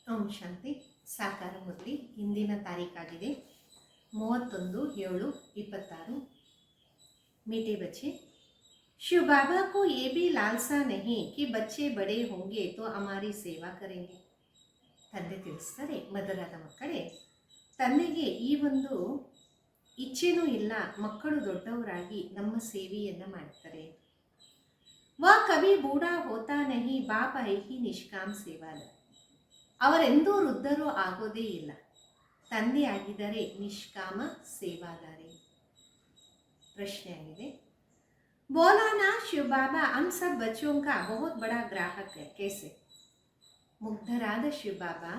ಓಂ ಶಾಂತಿ. ಸಾಕಾರ ಮುರಳಿ ಇಂದಿನ ತಾರೀಕಾಗಿದೆ 31/7/26. मीठे बच्चे, शिव बाबा को ये भी लालसा नहीं कि बच्चे बड़े होंगे तो हमारी ಸೇವಾ करेंगे. ತಂದೆ ತಿಳಿಸ್ತಾರೆ, ಮಧುರಾದ ಮಕ್ಕಳೇ, ತಂದೆಗೆ ಈ ಒಂದು ಇಚ್ಛೆನೂ ಇಲ್ಲ, ಮಕ್ಕಳು ದೊಡ್ಡವರಾಗಿ ನಮ್ಮ ಸೇವೆಯನ್ನು ಮಾಡ್ತಾರೆ. ವಾ ಕವಿ ಬೂಢಾ ಹೋತಾ ನಹಿ, ಬಾಪ ಹಿ ನಿಷ್ಕಾಮ್ ಸೇವಾದಾರ. ಅವರೆಂದೂ ವೃದ್ಧರೂ ಆಗೋದೇ ಇಲ್ಲ, ತಂದೆ ಆಗಿದ್ದಾರೆ ನಿಷ್ಕಾಮ ಸೇವಾದಾರಿ. ಪ್ರಶ್ನೆ ಆಗಿದೆ, ಬೋಲಾನಾ ಶಿವ ಬಾಬಾ ಹಮ್ ಸಬ್ ಬಚ್ಚೋं का बहुत बड़ा ग्राहक है, कैसे? ಮುಗ್ಧರಾದ ಶಿವ ಬಾಬಾ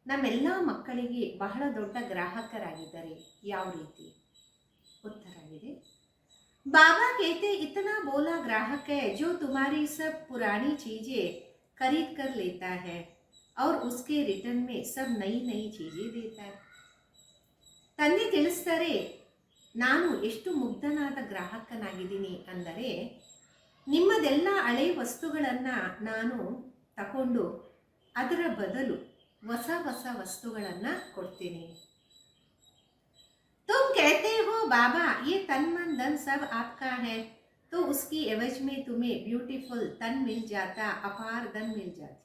ನಮ್ಮೆಲ್ಲ ಮಕ್ಕಳಿಗೆ ಬಹಳ ದೊಡ್ಡ ಗ್ರಾಹಕರಾಗಿದ್ದಾರೆ, ಯಾವ ರೀತಿ? ಉತ್ತರ ಆಗಿದೆ, बाबा कहते इतना बोला ग्राहक है जो तुम्हारी सब पुरानी चीजें खरीद कर लेता है और उसके रिटर्न में सब नई नई चीजें देता है. ತಂದೆ ತಿಳಿಸ್ತಾರೆ, ನಾನು ಎಷ್ಟು ಮುಗ್ಧನಾದ ಗ್ರಾಹಕನಾಗಿದ್ದೀನಿ ಅಂದರೆ, ನಿಮ್ಮದೆಲ್ಲ ಹಳೆ ವಸ್ತುಗಳನ್ನು ನಾನು ತಗೊಂಡು ಅದರ ಬದಲು ಹೊಸ ಹೊಸ ವಸ್ತುಗಳನ್ನು ಕೊಡ್ತೀನಿ. तुम कहते हो बाबा ये तन मन धन सब आपका है, तो उसकी एवज में तुम्हें ब्यूटीफुल तन मिल जाता, अपार धन मिल जाती.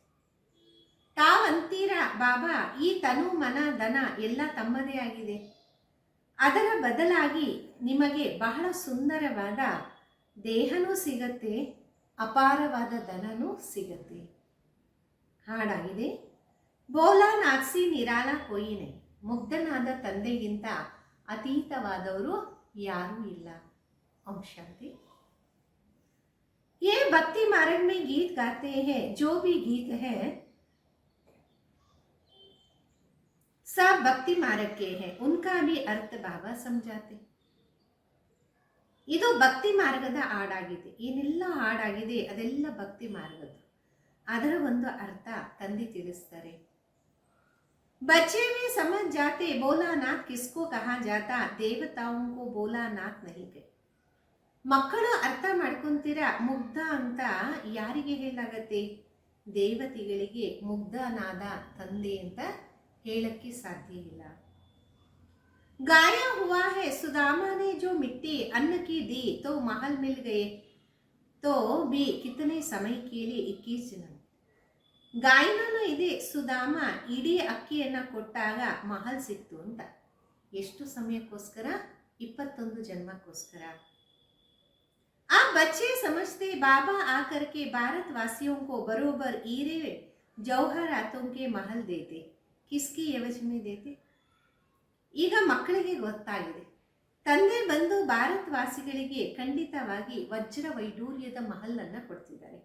ತಾವಂತೀರಾ, ಬಾಬಾ ಈ ತನು ಮನ ಧನ ಎಲ್ಲ ತಮ್ಮದೇ ಆಗಿದೆ, ಅದರ ಬದಲಾಗಿ ನಿಮಗೆ ಬಹಳ ಸುಂದರವಾದ ದೇಹನೂ ಸಿಗತ್ತೆ, ಅಪಾರವಾದ ಧನನೂ ಸಿಗತ್ತೆ. ಹಾಡಾಗಿದೆ, ಬೋಲಾ ನಾಕ್ಸಿ ನಿರಾಲ ಕೊಯಿನೆ. ಮುಗ್ಧನಾದ ತಂದೆಗಿಂತ ಅತೀತವಾದವರು ಯಾರೂ ಇಲ್ಲ. ಓಂ ಶಾಂತಿ. ये भक्ति मार्ग में गीत गाते हैं, जो भी गीत है सब भक्ति मार्ग के हैं, उनका भी अर्थ बाबा समझाते. ಇದು ಭಕ್ತಿ ಮಾರ್ಗದ ಹಾಡಾಗಿದೆ. ಏನೆಲ್ಲ ಹಾಡಾಗಿದೆ ಅದೆಲ್ಲ ಭಕ್ತಿ ಮಾರ್ಗದ್ದು, ಅದರ ಒಂದು ಅರ್ಥ ತಂದೆ ತಿಳಿಸ್ತಾರೆ. बच्चे भी समझ जाते भोलानाथ किसको कहा जाता, देवताओं को भोलानाथ नहीं कहे. ಮಕ್ಕಳು ಅರ್ಥ ಮಾಡ್ಕೊಂತೀರ, ಮುಗ್ಧ ಅಂತ ಯಾರಿಗೆ ಹೇಳಾಗತ್ತೆ? ದೇವತೆಗಳಿಗೆ ಮುಗ್ಧನಾದ ತಂದೆ ಅಂತ ಹೇಳಕ್ಕೆ ಸಾಧ್ಯ ಇಲ್ಲ. गाया हुआ है सुदामा ने जो मिट्टी अन्न की दी तो महल मिल गए, तो भी कितने समय के लिए 21 जन. ಗಾಯನೂ ಇದೆ, ಸುಧಾಮ ಇಡೀ ಅಕ್ಕಿಯನ್ನು ಕೊಟ್ಟಾಗ ಮಹಲ್ ಸಿಕ್ತು ಅಂತ. ಎಷ್ಟು ಸಮಯಕ್ಕೋಸ್ಕರ? 21 ಜನ್ಮಕ್ಕೋಸ್ಕರ. आप बच्चे समझते बाबा आकर के भारतवासियों को बरोबर हीरे जौहरातों के महल देते, किसकी एवज में देते? ಈಗ ಮಕ್ಕಳಿಗೆ ಗೊತ್ತಾಗಿದೆ, ತಂದೆ ಬಂದು ಭಾರತವಾಸಿಗಳಿಗೆ ಖಂಡಿತವಾಗಿ ವಜ್ರ ವೈಡೂರ್ಯದ ಮಹಲನ್ನು ಕೊಡ್ತಿದ್ದಾರೆ.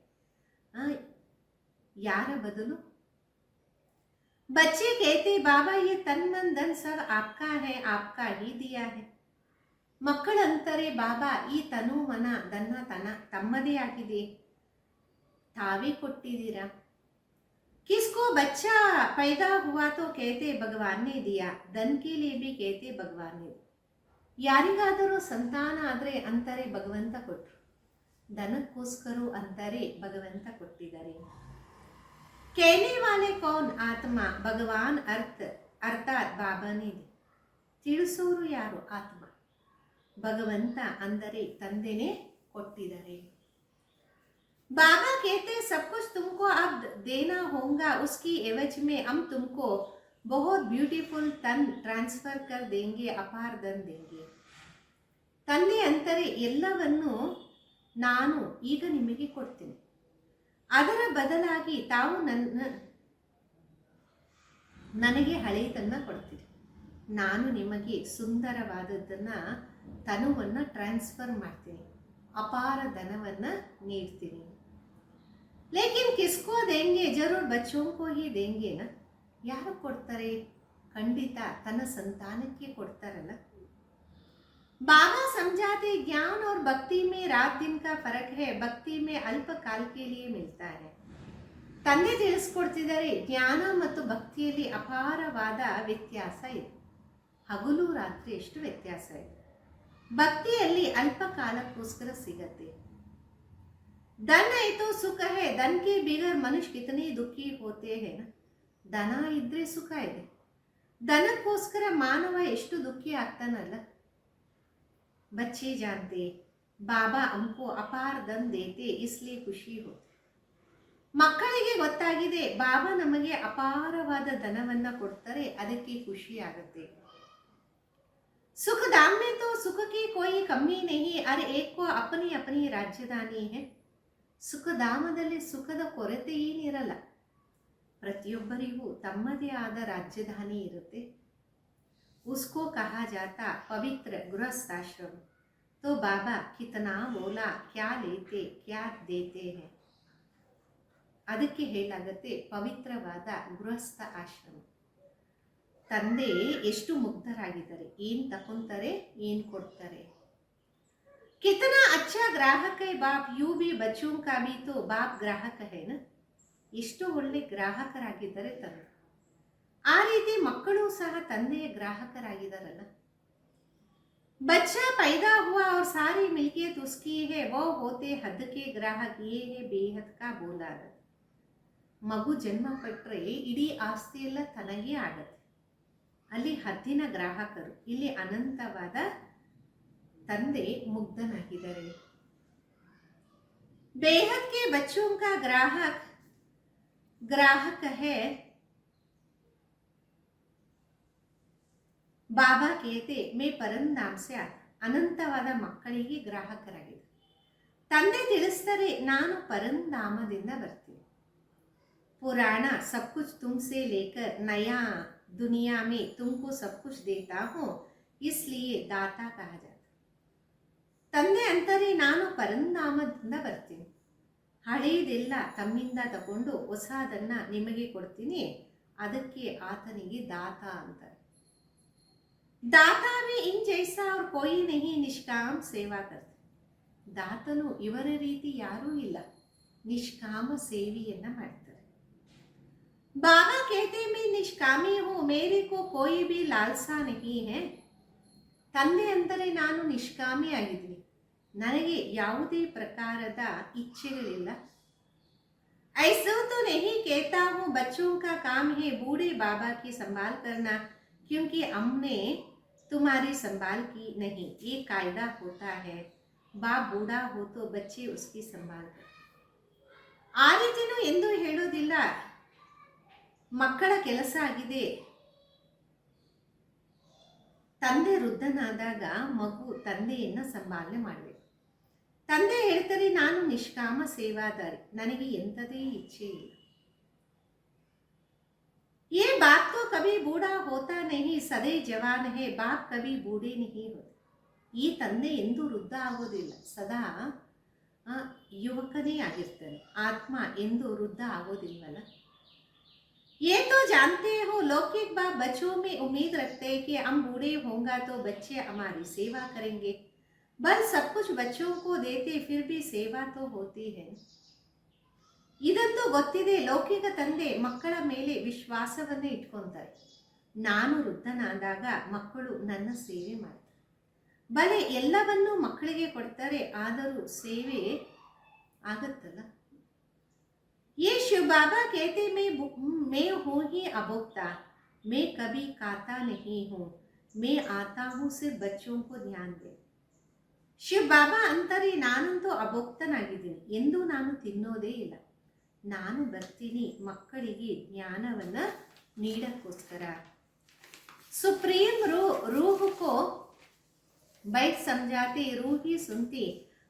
ಯಾರ ಬದಲು? बच्चे कहते बाबा ये तन मन धन सब आपका है, आपका ही दिया है. ಮಕ್ಕಳಂತಾರೆ, ಬಾಬಾ ಈ ತನು ಮನ ಧನ ತನ ತಮ್ಮದೇ ಆಗಿದೆ, ತಾವೇ ಕೊಟ್ಟಿದ್ದೀರಾ. किसको बच्चा पैदा हुआ तो कहते भगवान ने दिया, धन के लिए भी कहते भगवान ने. ಯಾರಿಗಾದರೂ ಸಂತಾನ ಆದರೆ ಅಂತಾರೆ ಭಗವಂತ ಕೊಟ್ಟರು, ಧನಕ್ಕೋಸ್ಕರ ಅಂತಾರೆ ಭಗವಂತ ಕೊಟ್ಟಿದ್ದಾರೆ. कहने वाले कौन? आत्मा. भगवान ಅರ್ಥಾತ್ ಬಾಬಾನೇ. ತಿಳಿಸೋರು ಯಾರು? ಆತ್ಮ. ಭಗವಂತ ಅಂದರೆ ತಂದೆನೇ ಕೊಟ್ಟಿದ್ದಾರೆ. बाबा कहते सब कुछ तुमको अब देना होगा, उसकी एवज में हम तुमको बहुत ब्यूटीफुल तन ट्रांसफर कर देंगे, अपार धन देंगे. ತಂದೆ ಅಂತಾರೆ, ಎಲ್ಲವನ್ನು ನಾನು ಈಗ ನಿಮಗೆ ಕೊಡ್ತೀನಿ, ಅದರ ಬದಲಾಗಿ ತಾವು ನನಗೆ ಹಳೆಯದನ್ನು ಕೊಡ್ತೀರಿ, ನಾನು ನಿಮಗೆ ಸುಂದರವಾದದ್ದನ್ನು ತನುವನ್ನು ಟ್ರಾನ್ಸ್ಫರ್ ಮಾಡ್ತೀನಿ, ಅಪಾರ ಧನವನ್ನು ನೀಡ್ತೀನಿ. लेकिन किसको देंगे? जरूर बच्चों को ही देंगे ना. ಯಾರು ಕೊಡ್ತಾರೆ? ಖಂಡಿತ ತನ್ನ ಸಂತಾನಕ್ಕೆ ಕೊಡ್ತಾರಲ್ಲ. बाबा समझाते ज्ञान और भक्ति में रात दिन का फर्क है, भक्ति में अल्प काल के लिए मिलता है. ತಂದೆ ತಿಳಿಸ್ಕೊಡ್ತಿದ್ದಾರೆ, ಜ್ಞಾನ ಮತ್ತು ಭಕ್ತಿಯಲ್ಲಿ ಅಪಾರವಾದ ವ್ಯತ್ಯಾಸ ಇದೆ. ಹಗಲು ರಾತ್ರಿ ಎಷ್ಟು ವ್ಯತ್ಯಾಸ ಇದೆ. ಭಕ್ತಿಯಲ್ಲಿ ಅಲ್ಪ ಕಾಲಕ್ಕೋಸ್ಕರ ಸಿಗತ್ತೆ. धन है तो सुख है, धन के बिगर मनुष्य कितने दुखी होते हैं ना. ದನ ಇದ್ರೆ ಸುಖ ಇದೆ. ದನಕ್ಕೋಸ್ಕರ ಮಾನವ ಎಷ್ಟು ದುಃಖಿ ಆಗ್ತಾನಲ್ಲ. बच्चे जानते बाबा हमको अपार धन देते इसलिए ಖುಷಿ ಹೋತೆ. ಮಕ್ಕಳಿಗೆ ಗೊತ್ತಾಗಿದೆ ಬಾಬಾ ನಮಗೆ ಅಪಾರವಾದ ಧನವನ್ನ ಕೊಡ್ತಾರೆ, ಅದಕ್ಕೆ ಖುಷಿ ಆಗುತ್ತೆ. सुख धाम में तो सुख की कोई कमी नहीं, हर एक को अपनी अपनी ರಾಜಧಾನಿ है. ಸುಖಧಾಮದಲ್ಲಿ ಸುಖದ ಕೊರತೆ ಏನಿರಲ್ಲ, ಪ್ರತಿಯೊಬ್ಬರಿಗೂ ತಮ್ಮದೇ ಆದ ರಾಜಧಾನಿ ಇರುತ್ತೆ. उसको कहा जाता पवित्र गृहस्थाश्रम. तो बाबा कितना बोला, क्या लेते क्या देते हैं. ಅದಕ್ಕೆ ಹೇಳಾಗತ್ತೆ ಪವಿತ್ರವಾದ ಗೃಹಸ್ಥ ಆಶ್ರಮ. ತಂದೆ ಎಷ್ಟು ಮುಗ್ಧರಾಗಿದ್ದಾರೆ, ಏನು ತಕೊಂತಾರೆ, ಏನು ಕೊಡ್ತಾರೆ. कितना अच्छा ग्राहक है बाप, यूं भी बच्चों का भी तो बाप ग्राहक है ना. ಎಷ್ಟು ಒಳ್ಳೆ ಗ್ರಾಹಕರಾಗಿದ್ದಾರೆ ತಂದೆ, ಆ ರೀತಿ ಮಕ್ಕಳು ಸಹ ತಂದೆಯ ಗ್ರಾಹಕರಾಗಿದ್ದಾರಲ್ಲ. बच्चा पैदा हुआ और सारी मिल्कियत उसकी है, वो होते हद के ग्राहक, ये है बेहद का बोला. ಮಗು ಜನ್ಮ ಪಟ್ಟರೆ ಇಡೀ ಆಸ್ತಿ ಎಲ್ಲ ತನಗೇ ಆಗತ್ತೆ, ಅಲ್ಲಿ ಹದ್ದಿನ ಗ್ರಾಹಕರು. ಇಲ್ಲಿ ಅನಂತವಾದ ತಂದೆ ಮುಗ್ಧನಾಗಿದ್ದಾರೆ. बेहद के बच्चों का ग्राहक है. ಬಾಬಾ ಕೇತೆ ಮೇ ಪರಂಧಾಮ್ ಸೆ ಆತ. ಅನಂತವಾದ ಮಕ್ಕಳಿಗೆ ಗ್ರಾಹಕರಾಗಿದೆ. ತಂದೆ ತಿಳಿಸ್ತಾರೆ ನಾನು ಪರಂಧಾಮದಿಂದ ಬರ್ತೀನಿ. ಪುರಾಣ सब कुछ तुमसे लेकर नया दुनिया में तुमको सब कुछ देता हूँ, इसलिए दाता कहा जाता. ತಂದೆ ಅಂತಾರೆ ನಾನು ಪರಂಧಾಮದಿಂದ ಬರ್ತೀನಿ, ಹಳೆಯದೆಲ್ಲ ತಮ್ಮಿಂದ ತಗೊಂಡು ಹೊಸದನ್ನ ನಿಮಗೆ ಕೊಡ್ತೀನಿ, ಅದಕ್ಕೆ ಆತನಿಗೆ ದಾತ ಅಂತಾರೆ. दाता भी इन जैसा और कोई नहीं, निष्काम सेवा करते. ದಾತನು ಇವರ ರೀತಿ ಯಾರೂ ಇಲ್ಲ, ನಿಷ್ಕಾಮ ಸೇವೆಯನ್ನ ಮಾಡ್ತಾರೆ. बाबा कहते मैं निष्कामी हूँ, मेरे को कोई भी लालसा नहीं है. ತಂದೆ ಅಂದರೆ ನಾನು ನಿಷ್ಕಾಮಿ ಆಗಿದ್ದೀನಿ, ನನಗೆ ಯಾವುದೇ ಪ್ರಕಾರದ ಇಚ್ಛೆಗಳಿಲ್ಲ. ऐसा तो नहीं कहता हूँ बच्चों का काम है बूढ़े बाबा की संभाल करना, क्योंकि हमने तुम्हारी संभाल की नहीं, ये कायदा होता है. बाप बूढ़ा हो तो बच्चे उसकी संभाल कर. ಆ ರೀತಿನೂ ಎಂದೂ ಹೇಳೋದಿಲ್ಲ ಮಕ್ಕಳ ಕೆಲಸ ಆಗಿದೆ. ತಂದೆ ವೃದ್ಧನಾದಾಗ ಮಗು ತಂದೆಯನ್ನ ಸಂಭಾಲನೆ ಮಾಡಬೇಕು. ತಂದೆ ಹೇಳ್ತಾರೆ ನಾನು ನಿಷ್ಕಾಮ ಸೇವಾದಾರಿ, ನನಗೆ ಎಂಥದೇ ಇಚ್ಛೆ ಇಲ್ಲ. ये बाप तो कभी बूढ़ा होता नहीं, सदै जवान है, बाप कभी बूढ़े नहीं होते. ಈ ತಂದೆ ಎಂದೂ ವೃದ್ಧ ಆಗೋದಿಲ್ಲ, ಸದಾ ಯುವಕನೇ ಆಗಿರ್ತಾನೆ. ಆತ್ಮ ಎಂದೂ ವೃದ್ಧ ಆಗೋದಿಲ್ವಲ್ಲ. ये तो जानते हो लौकिक बाप बच्चों में उम्मीद रखते हैं कि हम बूढ़े होंगे तो बच्चे हमारी सेवा करेंगे. बल सब कुछ बच्चों को देते फिर भी सेवा तो होती है. ಇದಂತೂ ಗೊತ್ತಿದೆ, ಲೌಕಿಕ ತಂದೆ ಮಕ್ಕಳ ಮೇಲೆ ವಿಶ್ವಾಸವನ್ನೇ ಇಟ್ಕೊಂತಾರೆ. ನಾನು ವೃದ್ಧನಾದಾಗ ಮಕ್ಕಳು ನನ್ನ ಸೇವೆ ಮಾಡ್ತಾರೆ. ಬಲೆ ಎಲ್ಲವನ್ನೂ ಮಕ್ಕಳಿಗೆ ಕೊಡ್ತಾರೆ, ಆದರೂ ಸೇವೆ ಆಗತ್ತಲ್ಲ. ये शिव बाबा कहते मैं हूँ ही अभोक्ता, मैं कभी खाता नहीं हूँ, मैं आता हूँ सिर्फ बच्चों को ध्यान दे. ಶಿವ ಬಾಬಾ ಅಂತಾರೆ ನಾನಂತೂ ಅಭೋಕ್ತನಾಗಿದ್ದೀನಿ, ಎಂದೂ ನಾನು ತಿನ್ನೋದೇ ಇಲ್ಲ, ನಾನು ಬರ್ತೀನಿ ಮಕ್ಕಳಿಗೆ ಜ್ಞಾನವನ್ನ ನೀಡಕ್ಕೋಸ್ಕರ. सुप्रीम रूह को बैठ समझाते, रूह ही सुनती,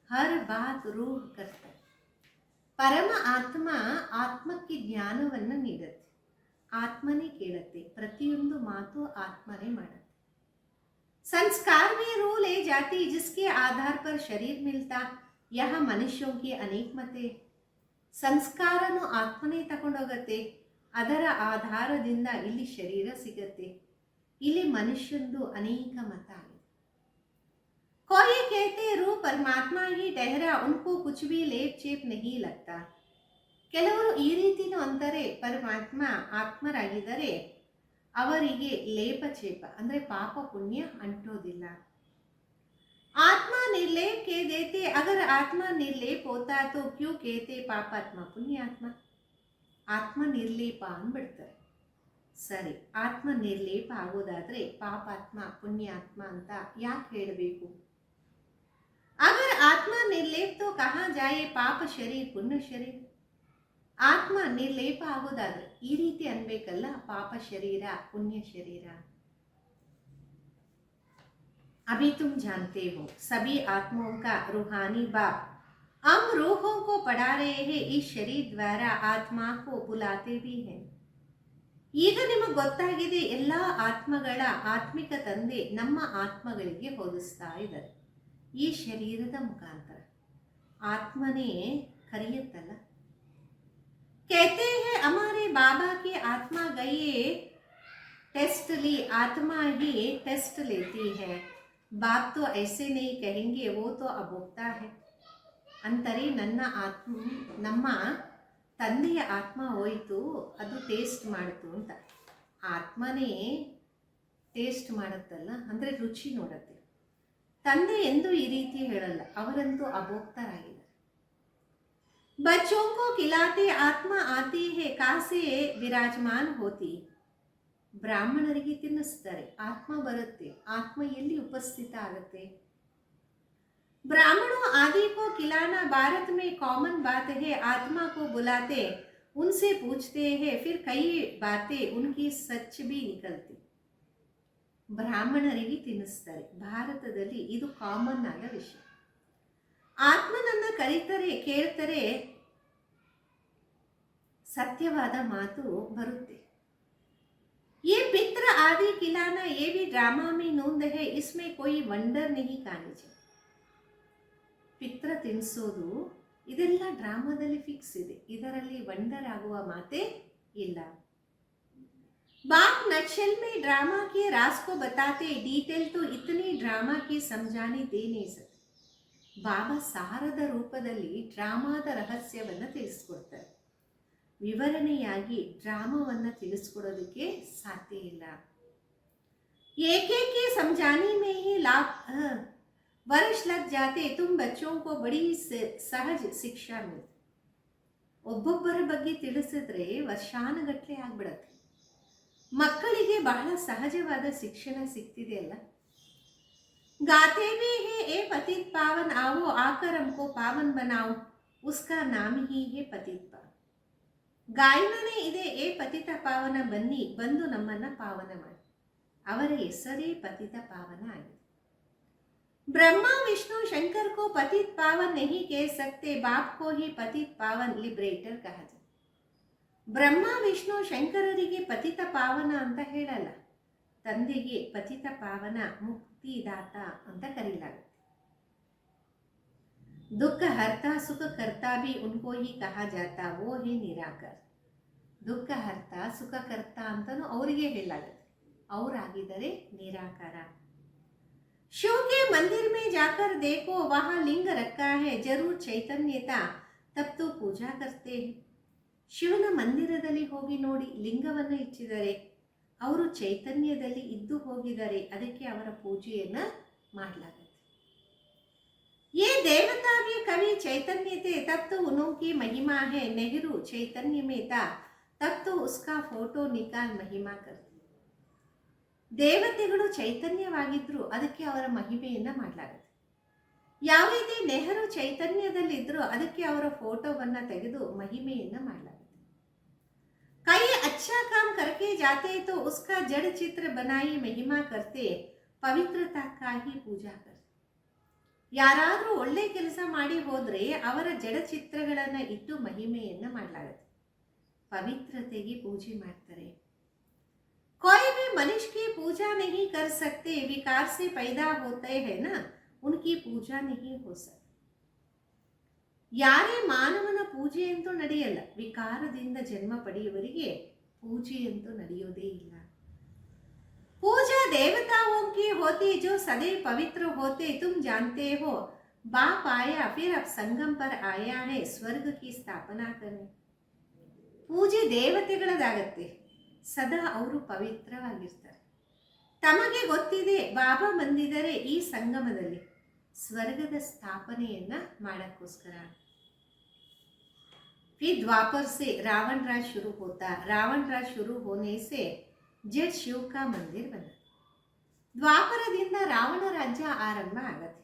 हर बात रूह करता. ಪರಮ ಆತ್ಮ ಆತ್ಮಕ್ಕೆ ಜ್ಞಾನವನ್ನು ನೀಡುತ್ತೆ, ಆತ್ಮನೇ ಕೇಳುತ್ತೆ, ಪ್ರತಿಯೊಂದು ಮಾತು ಆತ್ಮನೇ ಮಾಡುತ್ತೆ. संस्कार में रूह ले जाती, जिसके आधार पर शरीर मिलता. यह मनुष्यों की अनेक मते. ಸಂಸ್ಕಾರನು ಆತ್ಮನೇ ತಗೊಂಡೋಗತ್ತೆ, ಅದರ ಆಧಾರದಿಂದ ಇಲ್ಲಿ ಶರೀರ ಸಿಗತ್ತೆ. ಇಲ್ಲಿ ಮನುಷ್ಯಂದು ಅನೇಕ ಮತ ಆಗಿದೆ. कोई कहते रूह परमात्मा ही ठहरा, उनको कुछ भी लेप चेप नहीं लगता. ಕೆಲವರು ಈ ರೀತಿನೂ ಅಂತಾರೆ, ಪರಮಾತ್ಮ ಆತ್ಮರಾಗಿದ್ದಾರೆ, ಅವರಿಗೆ ಲೇಪ ಚೇಪ ಅಂದರೆ ಪಾಪ ಪುಣ್ಯ ಅಂಟೋದಿಲ್ಲ. आत्मा निर्लेप कह देते, अगर आत्मा निर्लेप होता तो क्यों कहते पापात्मा पुण्यात्मा. ಆತ್ಮ ನಿರ್ಲೇಪ ಅಂದ್ಬಿಡ್ತಾರೆ, ಸರಿ, ಆತ್ಮ ನಿರ್ಲೇಪ ಆಗೋದಾದ್ರೆ ಪಾಪಾತ್ಮ ಪುಣ್ಯಾತ್ಮ ಅಂತ ಯಾಕೆ ಹೇಳಬೇಕು? ಅಗರ್ ಆತ್ಮ ನಿರ್ಲೇಪ ತೋ ಕಹಾ ಜಾಯೆ ಪಾಪ ಶರೀರ್ ಪುಣ್ಯ ಶರೀರ್. ಆತ್ಮ ನಿರ್ಲೇಪ ಆಗೋದಾದ್ರೆ ಈ ರೀತಿ ಅನ್ಬೇಕಲ್ಲ, ಪಾಪ ಶರೀರ ಪುಣ್ಯ ಶರೀರ. अभी तुम जानते हो सभी आत्माओं का रूहानी बाप हम रूहों को पढ़ा रहे हैं, इस शरीर द्वारा आत्मा को बुलाते भी हैं. ಈಗ ನಿಮಗೆ ಗೊತ್ತಾಗಿದೆ, ಎಲ್ಲ ಆತ್ಮಗಳ ಆತ್ಮಿಕ ತಂದೆ ನಮ್ಮ ಆತ್ಮಗಳಿಗೆ ಹೋಲಿಸ್ತಾ ಇದ್ದಾರೆ ಈ ಶರೀರದ ಮುಖಾಂತರ. ಆತ್ಮನೇ ಕರೆಯುತ್ತಲ್ಲ. कहते हैं हमारे बाबा की आत्मा गई टेस्ट ली, आत्मा ही टेस्ट लेती है. बाप तो ऐसे नहीं कहेंगे, वो तो अभोक्ता है. ಅಂತಾರೆ ನಮ್ಮ ತಂದೆಯ ಆತ್ಮ ಹೋಯಿತು, ಅದು ಟೇಸ್ಟ್ ಮಾಡಿತು ಅಂತ. ಆತ್ಮನೇ ಟೇಸ್ಟ್ ಮಾಡುತ್ತಲ್ಲ, ಅಂದರೆ ರುಚಿ ನೋಡುತ್ತೆ. ತಂದೆ ಎಂದು ಈ ರೀತಿ ಹೇಳಲ್ಲ, ಅವರಂತೂ ಅಭೋಕ್ತರಾಗಿದ್ದಾರೆ. बच्चों को खिलाते आत्मा आती है, ಕಾಸೆ ವಿರಾಜಮಾನ್ ಹೋತಿ. ಬ್ರಾಹ್ಮಣರಿಗೆ ತಿನ್ನಿಸ್ತಾರೆ, ಆತ್ಮ ಬರುತ್ತೆ. ಆತ್ಮ ಎಲ್ಲಿ ಉಪಸ್ಥಿತ ಆಗುತ್ತೆ? ब्राह्मणों आदि को खिलाना भारत में कॉमन बात है. आत्मा को बुलाते, उनसे पूछते हैं, फिर कई बातें उनकी सच भी निकलती. ಬ್ರಾಹ್ಮಣರಿಗೆ ತಿನ್ನಿಸ್ತಾರೆ, ಭಾರತದಲ್ಲಿ ಇದು ಕಾಮನ್ ಆದ ವಿಷಯ. ಆತ್ಮನನ್ನ ಕರೀತಾರೆ, ಕೇಳ್ತಾರೆ, ಸತ್ಯವಾದ ಮಾತು ಬರುತ್ತೆ. ये पित्र आदि खिलाना ये भी ड्रामा में नोंद है, इसमें कोई वंडर नहीं खाने चाहिए. ಪಿತ್ರ ತಿನ್ನಿಸೋದು ಇದೆಲ್ಲ ಡ್ರಾಮಾದಲ್ಲಿ ಫಿಕ್ಸ್ ಇದೆ, ಇದರಲ್ಲಿ ವಂಡರ್ ಆಗುವ ಮಾತೇ ಇಲ್ಲ. बाप नक्शल में ड्रामा के राज को बताते, डिटेल तो इतनी ड्रामा की समझाने दे नहीं सकते. ಬಾಬಾ ಸಾರದ ರೂಪದಲ್ಲಿ ಡ್ರಾಮಾದ ರಹಸ್ಯವನ್ನು ತಿಳಿಸ್ಕೊಡ್ತಾರೆ. ವಿವರಣೆಯಾಗಿ ಡ್ರಾಮಾವನ್ನು ತಿಳಿಸ್ಕೊಡೋದಕ್ಕೆ ಸಾಧ್ಯ ಇಲ್ಲ. ಏಕೆ समझाने में ही लाभ वर्ष लग जाते, तुम बच्चों को बड़ी सहज शिक्षा मिलती. ಒಬ್ಬೊಬ್ಬರ ಬಗ್ಗೆ ತಿಳಿಸಿದ್ರೆ ವರ್ಷಾನುಗಟ್ಟಲೆ ಆಗ್ಬಿಡತ್ತೆ. ಮಕ್ಕಳಿಗೆ ಬಹಳ ಸಹಜವಾದ ಶಿಕ್ಷಣ ಸಿಗ್ತಿದೆ ಅಲ್ಲ. गाते भी है ए पतित पावन, आओ आकर हमको पावन बनाओ, उसका नाम ही है पतित पावन. ಗಾಯನನೇ ಇದೆ, ಏ ಪತಿತ ಪಾವನ ಬನ್ನಿ, ಬಂದು ನಮ್ಮನ್ನ ಪಾವನ ಮಾಡಿ. ಅವರ ಹೆಸರೇ ಪತಿತ ಪಾವನ ಆಗಿದೆ. ब्रह्मा विष्णु शंकर को पतित पावन नहीं कह सकते, बाप को ही पतित पावन लिबरेटर कहा जाता. ಬ್ರಹ್ಮ ವಿಷ್ಣು ಶಂಕರರಿಗೆ ಪತಿತ ಪಾವನ ಅಂತ ಹೇಳಲ್ಲ, ತಂದೆಗೆ ಪತಿತ ಪಾವನ ಮುಕ್ತಿದಾತ ಅಂತ ಕರೀಲಾಗುತ್ತೆ. दुख हरता सुख करता भी उनको ही कहा जाता, वो है निराकार. ದುಃಖ ಹರ್ತ ಸುಖ ಕರ್ತ ಅಂತಲೂ ಅವರಿಗೆ ಹೇಳಲಾಗುತ್ತೆ, ಅವರಾಗಿದ್ದಾರೆ ನಿರಾಕಾರ. शिव के मंदिर में जाकर देखो, वहाँ लिंग रखा है, जरूर चैतन्यता, तब तो पूजा करते हैं. ಶಿವನ ಮಂದಿರದಲ್ಲಿ ಹೋಗಿ ನೋಡಿ, ಲಿಂಗವನ್ನು ಇಚ್ಚಿದ್ದಾರೆ, ಅವರು ಚೈತನ್ಯದಲ್ಲಿ ಇದ್ದು ಹೋಗಿದ್ದಾರೆ, ಅದಕ್ಕೆ ಅವರ ಪೂಜೆಯನ್ನ ಮಾಡಲಾಗುತ್ತೆ. ये देवता भी कभी चैतन्य थे, तब तो उनकी महिमा है. नेहरू चैतन्य में था, तब तो उसका फोटो निकाल महिमा करते. ದೇವತೆಗಳು ಚೈತನ್ಯವಾಗಿದ್ರು, ಅದಕ್ಕೆ ಅವರ ಮಹಿಮೆಯನ್ನ ಮಾಡಲಾಗುತ್ತೆ. ಯಾವ ರೀತಿ ನೆಹರು ಚೈತನ್ಯದಲ್ಲಿದ್ರು, ಅದಕ್ಕೆ ಅವರ ಫೋಟೋವನ್ನ ತೆಗೆದು ಮಹಿಮೆಯನ್ನ ಮಾಡಲಾಗುತ್ತೆ. कई अच्छा काम करके जाते तो उसका जड़ चित्र बनाई महिमा करते, पवित्रता का ही पूजा करते. ಯಾರಾದರೂ ಒಳ್ಳೆ ಕೆಲಸ ಮಾಡಿ ಹೋದ್ರೆ ಅವರ ಜಡ ಚಿತ್ರಗಳನ್ನ ಇಟ್ಟು ಮಹಿಮೆಯನ್ನ ಮಾಡಲಾಗುತ್ತೆ, ಪವಿತ್ರತೆಗೆ ಪೂಜೆ ಮಾಡ್ತಾರೆ. कोई भी मनुष्य की पूजा नहीं कर सकते, विकार से पैदा होते हैं ना, उनकी पूजा नहीं हो सकती. ಯಾರೇ ಮಾನವನ ಪೂಜೆಯಂತೂ ನಡೆಯಲ್ಲ, ವಿಕಾರದಿಂದ ಜನ್ಮ ಪಡೆಯುವವರಿಗೆ ಪೂಜೆಯಂತೂ ನಡೆಯೋದೇ ಇಲ್ಲ. पूजा देवताओं की होती जो सदैव पवित्र होते, तुम जानते हो. बाप आया, फिर अब संगम पर आया है, स्वर्ग की स्थापना करने. ಪೂಜೆ ದೇವತೆಗಳದಾಗತ್ತೆ, ಸದಾ ಅವರು ಪವಿತ್ರವಾಗಿರ್ತಾರೆ. ತಮಗೆ ಗೊತ್ತಿದೆ ಬಾಬಾ ಬಂದಿದ್ದಾರೆ ಈ ಸಂಗಮದಲ್ಲಿ ಸ್ವರ್ಗದ ಸ್ಥಾಪನೆಯನ್ನ ಮಾಡಕ್ಕೋಸ್ಕರ. फिर द्वापर से रावण राज शुरू होता, रावण राज शुरू होने से जड़ शिव का मंदिर बना। ದ್ವಾಪರದಿಂದ ರಾವಣ ರಾಜ್ಯ ಆರಂಭ ಆಗತ್ತೆ.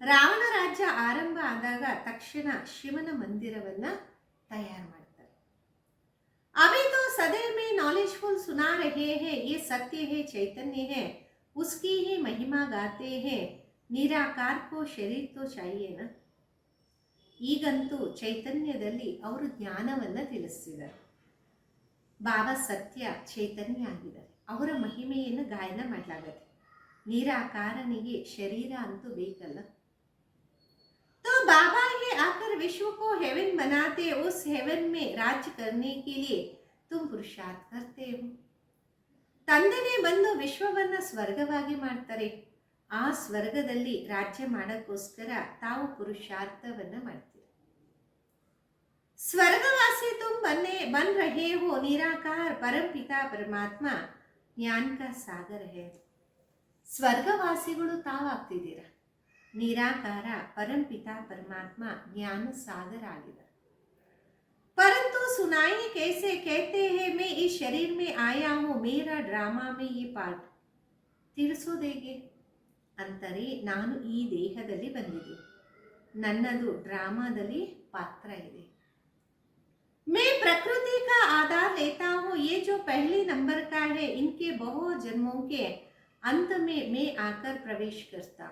ರಾವಣ ರಾಜ್ಯ ಆರಂಭ ಆದಾಗ ತಕ್ಷಣ ಶಿವನ ಮಂದಿರವನ್ನ ತಯಾರು ಮಾಡ್ತಾರೆ. अभी तो सदैव में नॉलेजफुल सुना रहे हैं, ये सत्य है, चैतन्य है, उसकी ही महिमा गाते हैं, निराकार को शरीर तो चाहिए ना. ಈಗಂತೂ ಚೈತನ್ಯದಲ್ಲಿ ಅವರು ಜ್ಞಾನವನ್ನು ತಿಳಿಸಿದ್ದಾರೆ. ಬಾಬಾ ಸತ್ಯ ಚೈತನ್ಯ ಆಗಿದ್ದಾರೆ, ಅವರ ಮಹಿಮೆಯನ್ನು ಗಾಯನ ಮಾಡಲಾಗತ್ತೆ. ನಿರಾಕಾರನಿಗೆ ಶರೀರ ಅಂತೂ ಬೇಕಲ್ಲ. तो बाबा ही आकर विश्व को हेवन बनाते, उस हेवन में राज्य करने के लिए तुम पुरुषार्थ करते हो. ತಂದೆನೇ ಬಂದು ವಿಶ್ವವನ್ನ ಸ್ವರ್ಗವಾಗಿ ಮಾಡ್ತಾರೆ. ಆ ಸ್ವರ್ಗದಲ್ಲಿ ರಾಜ್ಯ ಮಾಡೋಕ್ಕೋಸ್ಕರ ತಾವು ಪುರುಷಾರ್ಥವನ್ನ ಮಾಡ್ತೀರಿ. ಸ್ವರ್ಗವಾಸಿ तुम बन रहे हो, निराकार परम पिता परमात्मा ज्ञान का सागर है. ಸ್ವರ್ಗವಾಸಿಗಳು ತಾವಾಗ್ತಿದ್ದೀರಾ. निराकार परम पिता परमात्मा ज्ञान सागर आगिದ್ದಾರೆ. परंतु सुनाइए कैसे, कहते हैं मैं इस शरीर में आया हूँ, मेरा ड्रामा में ये पार्ट. ತಿಳಿಸೋದೇಗೆ ಅಂತಾರೆ, ನಾನು ಈ ದೇಹದಲ್ಲಿ ಬಂದಿದ್ದೀನಿ, ನನ್ನದು ಡ್ರಾಮಾದಲ್ಲಿ ಪಾತ್ರ ಇದೆ. मैं प्रकृति का आधार लेता हूँ, ये जो पहले नंबर का है, इनके बहुत जन्मों के अंत में मैं आकर प्रवेश करता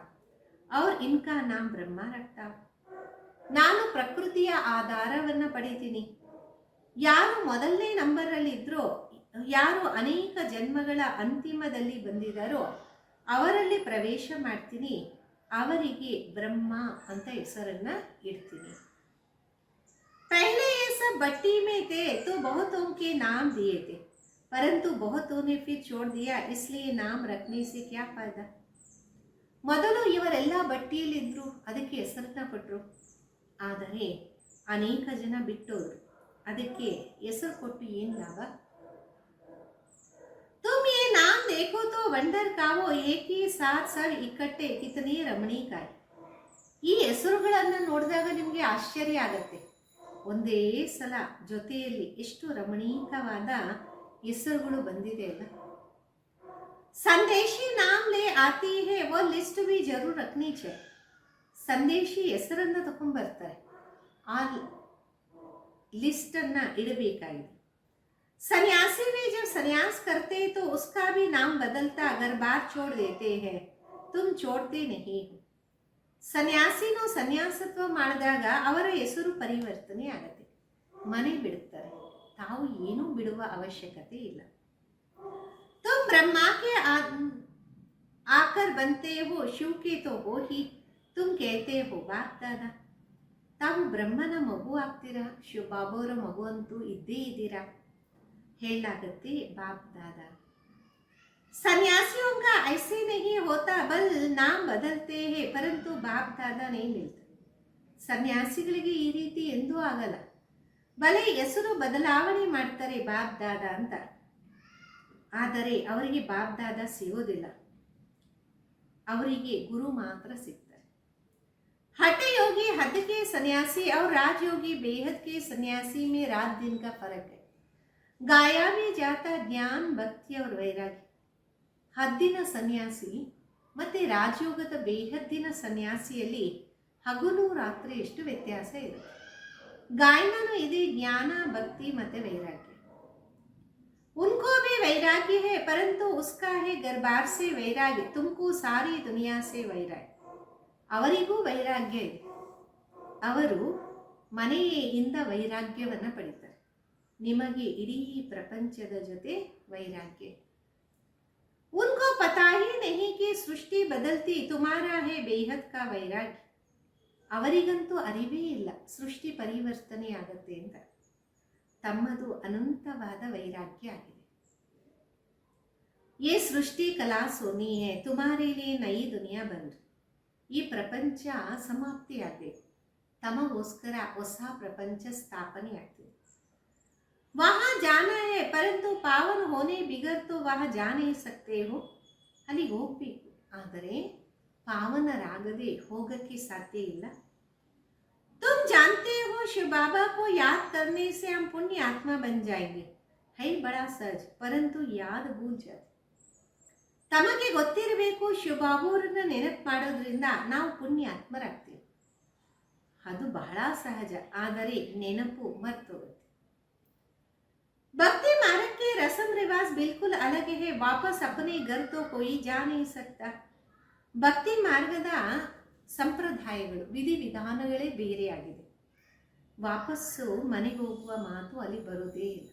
और इनका नाम ब्रह्म रखता. ನಾನು ಪ್ರಕೃತಿಯ ಆಧಾರವನ್ನು ಪಡಿತೀನಿ. ಯಾರು ಮೊದಲನೇ ನಂಬರಲ್ಲಿ ಇದ್ರೋ, ಯಾರು ಅನೇಕ ಜನ್ಮಗಳ ಅಂತಿಮದಲ್ಲಿ ಬಂದಿದ್ದಾರೋ ಅವರಲ್ಲಿ ಪ್ರವೇಶ ಮಾಡ್ತೀನಿ, ಅವರಿಗೆ ಬ್ರಹ್ಮ ಅಂತ ಹೆಸರನ್ನ ಇಡ್ತೀನಿ. पहले ये सब बट्टी में थे तो बहुतों के नाम दिए थे, परंतु बहुतों ने फिर छोड़ दिया, इसलिए नाम रखने से क्या फायदा. ಮೊದಲು ಇವರೆಲ್ಲ ಬಟ್ಟಿಯಲ್ಲಿದ್ದರು, ಅದಕ್ಕೆ ಹೆಸರನ್ನ ಕೊಟ್ಟರು. ಆದರೆ ಅನೇಕ ಜನ ಬಿಟ್ಟೋದ್ರು, ಅದಕ್ಕೆ ಹೆಸರು ಕೊಟ್ಟು ಏನು ಲಾಭ. तुम ये नाम देखो तो वंडर खाओ, एक ही साथ सब इकट्ठे कितने रमणीक है. ಈ ಹೆಸರುಗಳನ್ನು ನೋಡಿದಾಗ ನಿಮಗೆ ಆಶ್ಚರ್ಯ ಆಗತ್ತೆ. ಒಂದೇ ಸಲ ಜೊತೆಯಲ್ಲಿ ಎಷ್ಟು ರಮಣೀಕವಾದ ಹೆಸರುಗಳು ಬಂದಿದೆ ಅಲ್ಲ. ಸಂದೇಶಿ ನಾಮ್ ಲೇ ಆತಿ ಹೇ, वो लिस्ट भी जरूर रखनी चाहिए. ಸಂದೇಶಿ ಹೆಸರನ್ನ ತಗೊಂಡ್ಬರ್ತಾರೆ, ಆ ಲಿಸ್ಟನ್ನ ಇಡಬೇಕಾಗಿದೆ. सन्यासी भी जब सन्यास करते तो उसका भी नाम बदलता, अगर बात छोड़ देते हैं तुम छोड़ते नहीं हो. ಸನ್ಯಾಸಿನೂ ಸನ್ಯಾಸತ್ವ ಮಾಡಿದಾಗ ಅವರ ಹೆಸರು ಪರಿವರ್ತನೆ ಆಗತ್ತೆ, ಮನೆ ಬಿಡುತ್ತಾರೆ, ತಾವು ಏನೂ ಬಿಡುವ ಅವಶ್ಯಕತೆ ಇಲ್ಲ. तुम ब्रह्मा के आकर बनते हो, शिव के तो हो ही, तुम कहते हो बाप दादा. ತಾವು ಬ್ರಹ್ಮನ ಮಗು ಆಗ್ತೀರಾ, ಶಿವ ಬಾಬೋರ ಮಗು ಅಂತೂ ಇದ್ದೇ ಇದ್ದೀರಾ, ಹೇಳಲಾಗತ್ತೆ ಬಾಪ್ ದಾದಾ. सन्यासियों का ऐसे नहीं होता, बल नाम बदलते हैं परंतु बाप दादा नहीं मिलते. ಸನ್ಯಾಸಿಗಳಿಗೆ ಈ ರೀತಿ ಎಂದೂ ಆಗಲ್ಲ, ಬಲೆ ಹೆಸರು ಬದಲಾವಣೆ ಮಾಡ್ತಾರೆ ಬಾಪ್ ದಾದಾ ಅಂತ, ಆದರೆ ಅವರಿಗೆ ಬಾಪ್ ದಾದಾ ಸಿಗೋದಿಲ್ಲ, ಅವರಿಗೆ ಗುರು ಮಾತ್ರ ಸಿಗ್ತಾರೆ. हठ योगी हद के सन्यासी और राजयोगी बेहद के सन्यासी में रात दिन का फर्क है. गाया भी जाता ज्ञान भक्ति और वैराग्य. ಹದ್ದಿನ ಸನ್ಯಾಸಿ ಮತ್ತು ರಾಜಯೋಗದ ಬೇಹದ್ದಿನ ಸನ್ಯಾಸಿಯಲ್ಲಿ ಹಗಲು ರಾತ್ರಿ ಎಷ್ಟು ವ್ಯತ್ಯಾಸ ಇದೆ. ಗಾಯನೂ ಇದೆ, ಜ್ಞಾನ ಭಕ್ತಿ ಮತ್ತು ವೈರಾಗ್ಯ. उनको भी वैराग्य है परंतु उसका है दरबार से वैराग्य, तुमको सारी दुनिया से वैराग्य. ಅವರಿಗೂ ವೈರಾಗ್ಯ ಇದೆ, ಅವರು ಮನೆಯಿಂದ ವೈರಾಗ್ಯವನ್ನು ಪಡಿತಾರೆ, ನಿಮಗೆ ಇಡೀ ಪ್ರಪಂಚದ ಜೊತೆ ವೈರಾಗ್ಯ. उनको पता ही नहीं कि सृष्टि बदलती, तुम्हारा है बेहद का वैराग्य. ಅವರಿಗಂತೂ ಅರಿವೇ ಇಲ್ಲ ಸೃಷ್ಟಿ ಪರಿವರ್ತನೆ ಆಗತ್ತೆ ಅಂತ, ತಮ್ಮದು ಅನಂತವಾದ ವೈರಾಗ್ಯ ಆಗಿದೆ. ये सृष्टि कला सोनी है, तुम्हारे लिए नई दुनिया बन रही. ಈ ಪ್ರಪಂಚ ಸಮಾಪ್ತಿ ಆಗಬೇಕು, ತಮಗೋಸ್ಕರ ಹೊಸ ಪ್ರಪಂಚ ಸ್ಥಾಪನೆ ಆಗ್ತಿದೆ. वहाँ जाना है परंतु पावन होने बिगर तो वहाँ जा नहीं सकते हो. ಅಲ್ಲಿಗೆ ಹೋಗ್ಬೇಕು, ಆದರೆ ಪಾವನರಾಗದೆ ಹೋಗಕ್ಕೆ ಸಾಧ್ಯ ಇಲ್ಲ. तुम जानते हो शिव बाबा को याद करने से हम पुण्य आत्मा बन जाएंगे. है बड़ा सहज, परंतु याद भूल जाते. ತಮಗೆ ಗೊತ್ತಿರಬೇಕು ಶಿವಬಾಬುರನ್ನ ನೆನಪು ಮಾಡೋದ್ರಿಂದ ನಾವು ಪುಣ್ಯ ಆತ್ಮರಾಗ್ತೀವಿ. ಅದು ಬಹಳ ಸಹಜ, ಆದರೆ ನೆನಪು ಮರ್ತೋಗುತ್ತೆ. भक्ति मार्ग के रस्म रिवाज बिल्कुल अलग है. वापस अपने घर तो कोई जा नहीं सकता. ಭಕ್ತಿ ಮಾರ್ಗದ ಸಂಪ್ರದಾಯಗಳು, ವಿಧಿವಿಧಾನಗಳೇ ಬೇರೆಯಾಗಿದೆ. ವಾಪಸ್ಸು ಮನೆಗೆ ಹೋಗುವ ಮಾತು ಅಲ್ಲಿ ಬರೋದೇ ಇಲ್ಲ.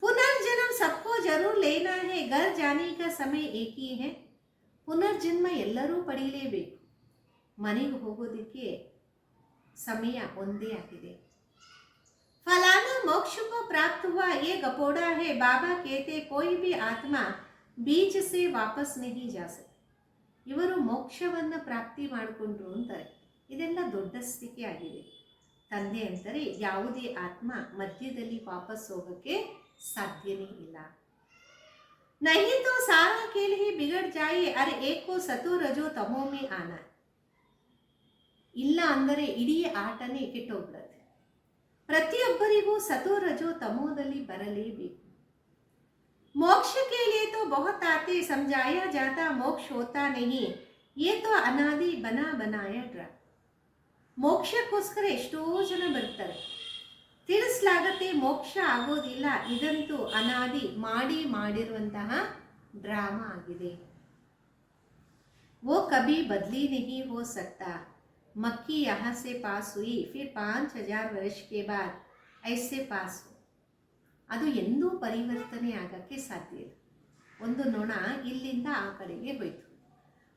पुनर्जन्म सबको जरूर लेना है. घर जाने का समय एक ही है. ಪುನರ್ಜನ್ಮ ಎಲ್ಲರೂ ಪಡೀಲೇಬೇಕು. ಮನೆಗೆ ಹೋಗೋದಕ್ಕೆ ಸಮಯ ಒಂದೇ ಆಗಿದೆ. फलाना मोक्ष को प्राप्त हुआ ये गपोड़ा है. बाबा कहते कोई भी आत्मा बीच से वापस नहीं जा सकता. ಇವರು ಮೋಕ್ಷವನ್ನು ಪ್ರಾಪ್ತಿ ಮಾಡಿಕೊಂಡ್ರು ಅಂತಾರೆ. ಇದೆಲ್ಲ ದೊಡ್ಡಸ್ತಿಕೆ ಆಗಿದೆ. ತಂದೆ ಅಂತಾರೆ ಯಾವುದೇ ಆತ್ಮ ಮಧ್ಯದಲ್ಲಿ ವಾಪಸ್ ಹೋಗೋಕ್ಕೆ ಸಾಧ್ಯನೇ ಇಲ್ಲ. नहीं तो सारा खेल ही बिगड़ जाए. अरे एक को सतो रजो तमो में आना. ಇಲ್ಲ ಅಂದರೆ ಇಡೀ ಆಟನೇ ಕೆಟ್ಟೋಗ್ಬಿಡುತ್ತೆ. ಪ್ರತಿಯೊಬ್ಬರಿಗೂ ಸತೋ ರಜೋ ತಮೋದಲ್ಲಿ ಬರಲೇಬೇಕು. मोक्ष के लिए तो बहुत आते समझाया जाता मोक्ष होता नहीं. ये तो अनादि बना बनाया ड्रा. ಮೋಕ್ಷಕ್ಕೋಸ್ಕರ ಎಷ್ಟೋ ಜನ ಬರ್ತಾರೆ, ತಿಳಿಸಲಾಗತ್ತೆ ಮೋಕ್ಷ ಆಗೋದಿಲ್ಲ. ಇದಂತೂ ಅನಾದಿ ಮಾಡಿರುವಂತಹ ಡ್ರಾಮಾ ಆಗಿದೆ. वो कभी बदली नहीं हो सकता. मक्की यहाँ से पास हुई, फिर 5000 वर्ष के बाद ऐसे पास हो. ಅದು ಎಂದೂ ಪರಿವರ್ತನೆ ಆಗಕ್ಕೆ ಸಾಧ್ಯ ಇಲ್ಲ. ಒಂದು ನೊಣ ಇಲ್ಲಿಂದ ಆ ಕಡೆಗೆ ಹೋಯಿತು,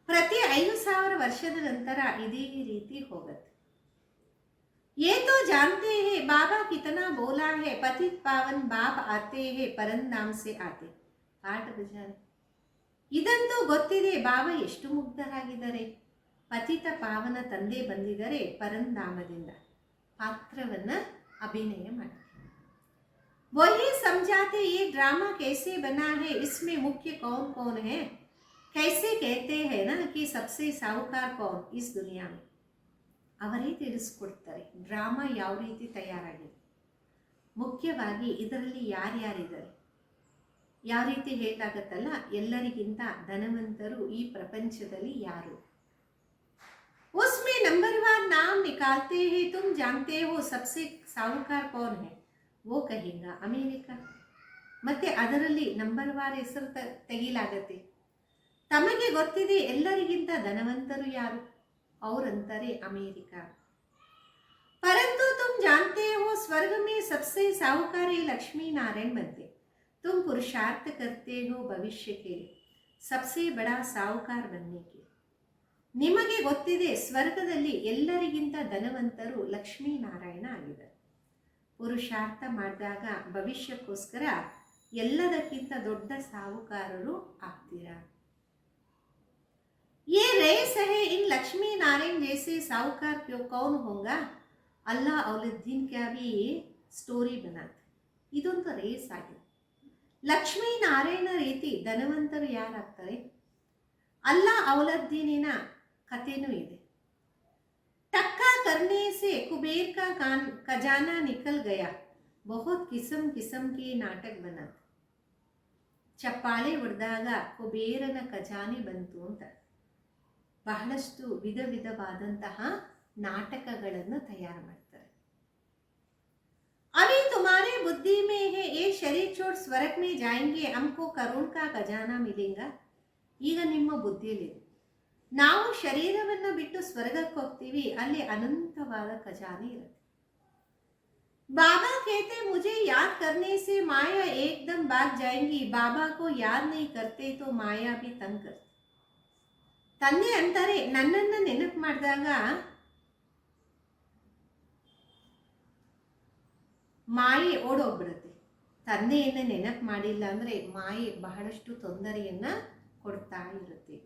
ಪ್ರತಿ 5000 ವರ್ಷದ ನಂತರ ಇದೇ ರೀತಿ ಹೋಗುತ್ತೆ. ये तो जानते हैं बाबा कितना बोला है पतित पावन बाप आते हैं परंधाम से आते. ಪಾಠ ಬಜಾರ. ಇದಂತೂ ಗೊತ್ತಿದೆ, ಬಾಬಾ ಎಷ್ಟು ಮುಗ್ಧರಾಗಿದ್ದಾರೆ. ಪತಿತ ಪಾವನ ತಂದೆ ಬಂದಿದ್ದಾರೆ ಪರಂಧಾಮದಿಂದ, ಪಾತ್ರವನ್ನ ಅಭಿನಯ ಮಾಡಿ. वही समझाते ये ड्रामा कैसे बना है, इसमें मुख्य कौन कौन है. कैसे कहते हैं ना कि सबसे साहूकार कौन इस दुनिया में. ಅವರೇ ತಿಳಿಸ್ಕೊಡ್ತಾರೆ ಡ್ರಾಮಾ ಯಾವ ರೀತಿ ತಯಾರಾಗಿದೆ. ಮುಖ್ಯವಾಗಿ ಇದರಲ್ಲಿ ಯಾರ್ಯಾರಿದ್ದಾರೆ, ಯಾವ ರೀತಿ ಹೇಳಲಾಗತ್ತಲ್ಲ, ಎಲ್ಲರಿಗಿಂತ ಧನವಂತರು ಈ ಪ್ರಪಂಚದಲ್ಲಿ ಯಾರು. उसमें नंबरवार नाम निकालते हैं. तुम जानते हो सबसे साहूकार कौन है. वो कहेगा ಅಮೇರಿಕಾ. ಮತ್ತೆ ಅದರಲ್ಲಿ ನಂಬರ್ವಾರ್ ಹೆಸರು ತೆಗಿಲಾಗತ್ತೆ. ತಮಗೆ ಗೊತ್ತಿದೆ ಎಲ್ಲರಿಗಿಂತ ಧನವಂತರು ಯಾರು, ಅವರಂತಾರೆ ಅಮೇರಿಕಾ. परंतु तुम जानते हो स्वर्ग में सबसे साहूकार लक्ष्मी नारायण बनते. तुम पुरुषार्थ करते हो भविष्य के लिए सबसे बड़ा साहूकार बनने के. ನಿಮಗೆ ಗೊತ್ತಿದೆ ಸ್ವರ್ಗದಲ್ಲಿ ಎಲ್ಲರಿಗಿಂತ ಧನವಂತರು ಲಕ್ಷ್ಮೀನಾರಾಯಣ ಆಗಿದ್ದಾರೆ. ಪುರುಷಾರ್ಥ ಮಾಡಿದಾಗ ಭವಿಷ್ಯಕ್ಕೋಸ್ಕರ ಎಲ್ಲದಕ್ಕಿಂತ ದೊಡ್ಡ ಸಾಹುಕಾರರು ಆಗ್ತೀರಾ. ये रेस है इन लक्ष्मी नारायण जैसे साहूकार क्यों कौन होगा. अल्लाह औलुद्दीन क्या भी स्टोरी बनाते. ಇದೊಂದು ರೇಸ್ ಆಗಿದೆ. ಲಕ್ಷ್ಮೀ ನಾರಾಯಣ ರೀತಿ ಧನವಂತರು ಯಾರಾಗ್ತಾರೆ. ಅಲ್ಲಾ ಔಲದ್ದೀನಿನ ಕಥೆನೂ ಇದೆ. टक्का करने से कुबेर का खजाना निकल गया. बहुत किस्म किस्म के नाटक बनाते. ಚಪ್ಪಾಳೆ ಹೊಡೆದಾಗ ಕುಬೇರನ ಖಜಾನೆ ಬಂತು ಅಂತ ಬಹಳಷ್ಟು ವಿಧ ವಿಧವಾದಂತಹ ನಾಟಕಗಳನ್ನು ತಯಾರು ಮಾಡ್ತಾರೆ. अभी तुम्हारे बुद्धि में है ये शरीर छोड़ स्वर्ग में जाएंगे हमको करोड़ का खजाना मिलेगा. ಈಗ ನಿಮ್ಮ ಬುದ್ಧಿಯಲ್ಲಿ ನಾವು ಶರೀರವನ್ನು ಬಿಟ್ಟು ಸ್ವರ್ಗಕ್ಕೆ ಹೋಗ್ತೀವಿ, ಅಲ್ಲಿ ಅನಂತವಾದ ಖಜಾನೆ ಇರುತ್ತೆ. बाबा कहते मुझे याद करने से माया एकदम भाग जाएंगी. बाबा को याद नहीं करते तो माया भी तंग करते. ತಂದೆ ಅಂತಾರೆ ನನ್ನನ್ನು ನೆನಪು ಮಾಡಿದಾಗ ಮಾಯೆ ಓಡೋಗ್ಬಿಡುತ್ತೆ. ತಂದೆಯನ್ನು ನೆನಪು ಮಾಡಿಲ್ಲ ಅಂದರೆ ಮಾಯೆ ಬಹಳಷ್ಟು ತೊಂದರೆಯನ್ನು ಕೊಡ್ತಾ ಇರುತ್ತೆ.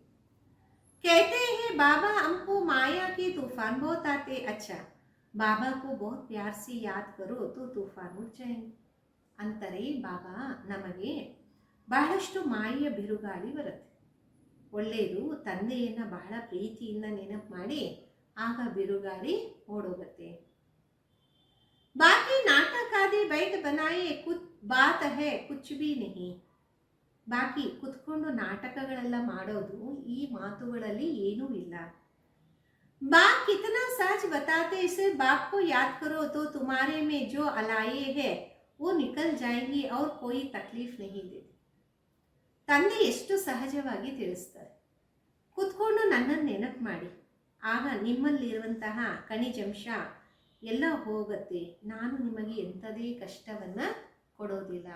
कहते हैं बाबा हमको माया के तूफान बहुत आते. अच्छा बाबा को बहुत प्यार से याद करो तो तूफान उठ जाएंगे ಅಂತಾರೆ. ಬಾಬಾ ನಮಗೆ ಬಹಳಷ್ಟು ಮಾಯೆಯ ಬಿರುಗಾಳಿ ಬರುತ್ತೆ. ಒಳ್ಳೆಯದು, ತಂದೆಯನ್ನು ಬಹಳ ಪ್ರೀತಿಯಿಂದ ನೆನಪು ಮಾಡಿ ಆಗ ಬಿರುಗಾಳಿ ಓಡೋಗುತ್ತೆ. ಬಾಕಿ ನಾಟಕ ಆದಿ ಬೈಟ್ ಬನಾಯೆ ಕುತ್ ಬಾತ್ ಹೈ ಕುಚ್ ಬಿ ನಹಿ. ಬಾಕಿ ಕುತ್ಕೊಂಡು ನಾಟಕಗಳೆಲ್ಲ ಮಾಡೋದು ಈ ಮಾತುಗಳಲ್ಲಿ ಏನೂ ಇಲ್ಲ. बाप कितना सच बताते इसे बाप को याद करो तो तुम्हारे में जो अलाये है वो निकल जाएंगी और कोई तकलीफ नहीं देते. ತಂದೆ ಎಷ್ಟು ಸಹಜವಾಗಿ ತಿಳಿಸ್ತಾರೆ, ಕುತ್ಕೊಂಡು ನನ್ನನ್ನು ನೆನಪು ಮಾಡಿ, ಆಗ ನಿಮ್ಮಲ್ಲಿರುವಂತಹ ಖನಿಜಾಂಶ ಎಲ್ಲ ಹೋಗುತ್ತೆ, ನಾನು ನಿಮಗೆ ಎಂಥದೇ ಕಷ್ಟವನ್ನು ಕೊಡೋದಿಲ್ಲ.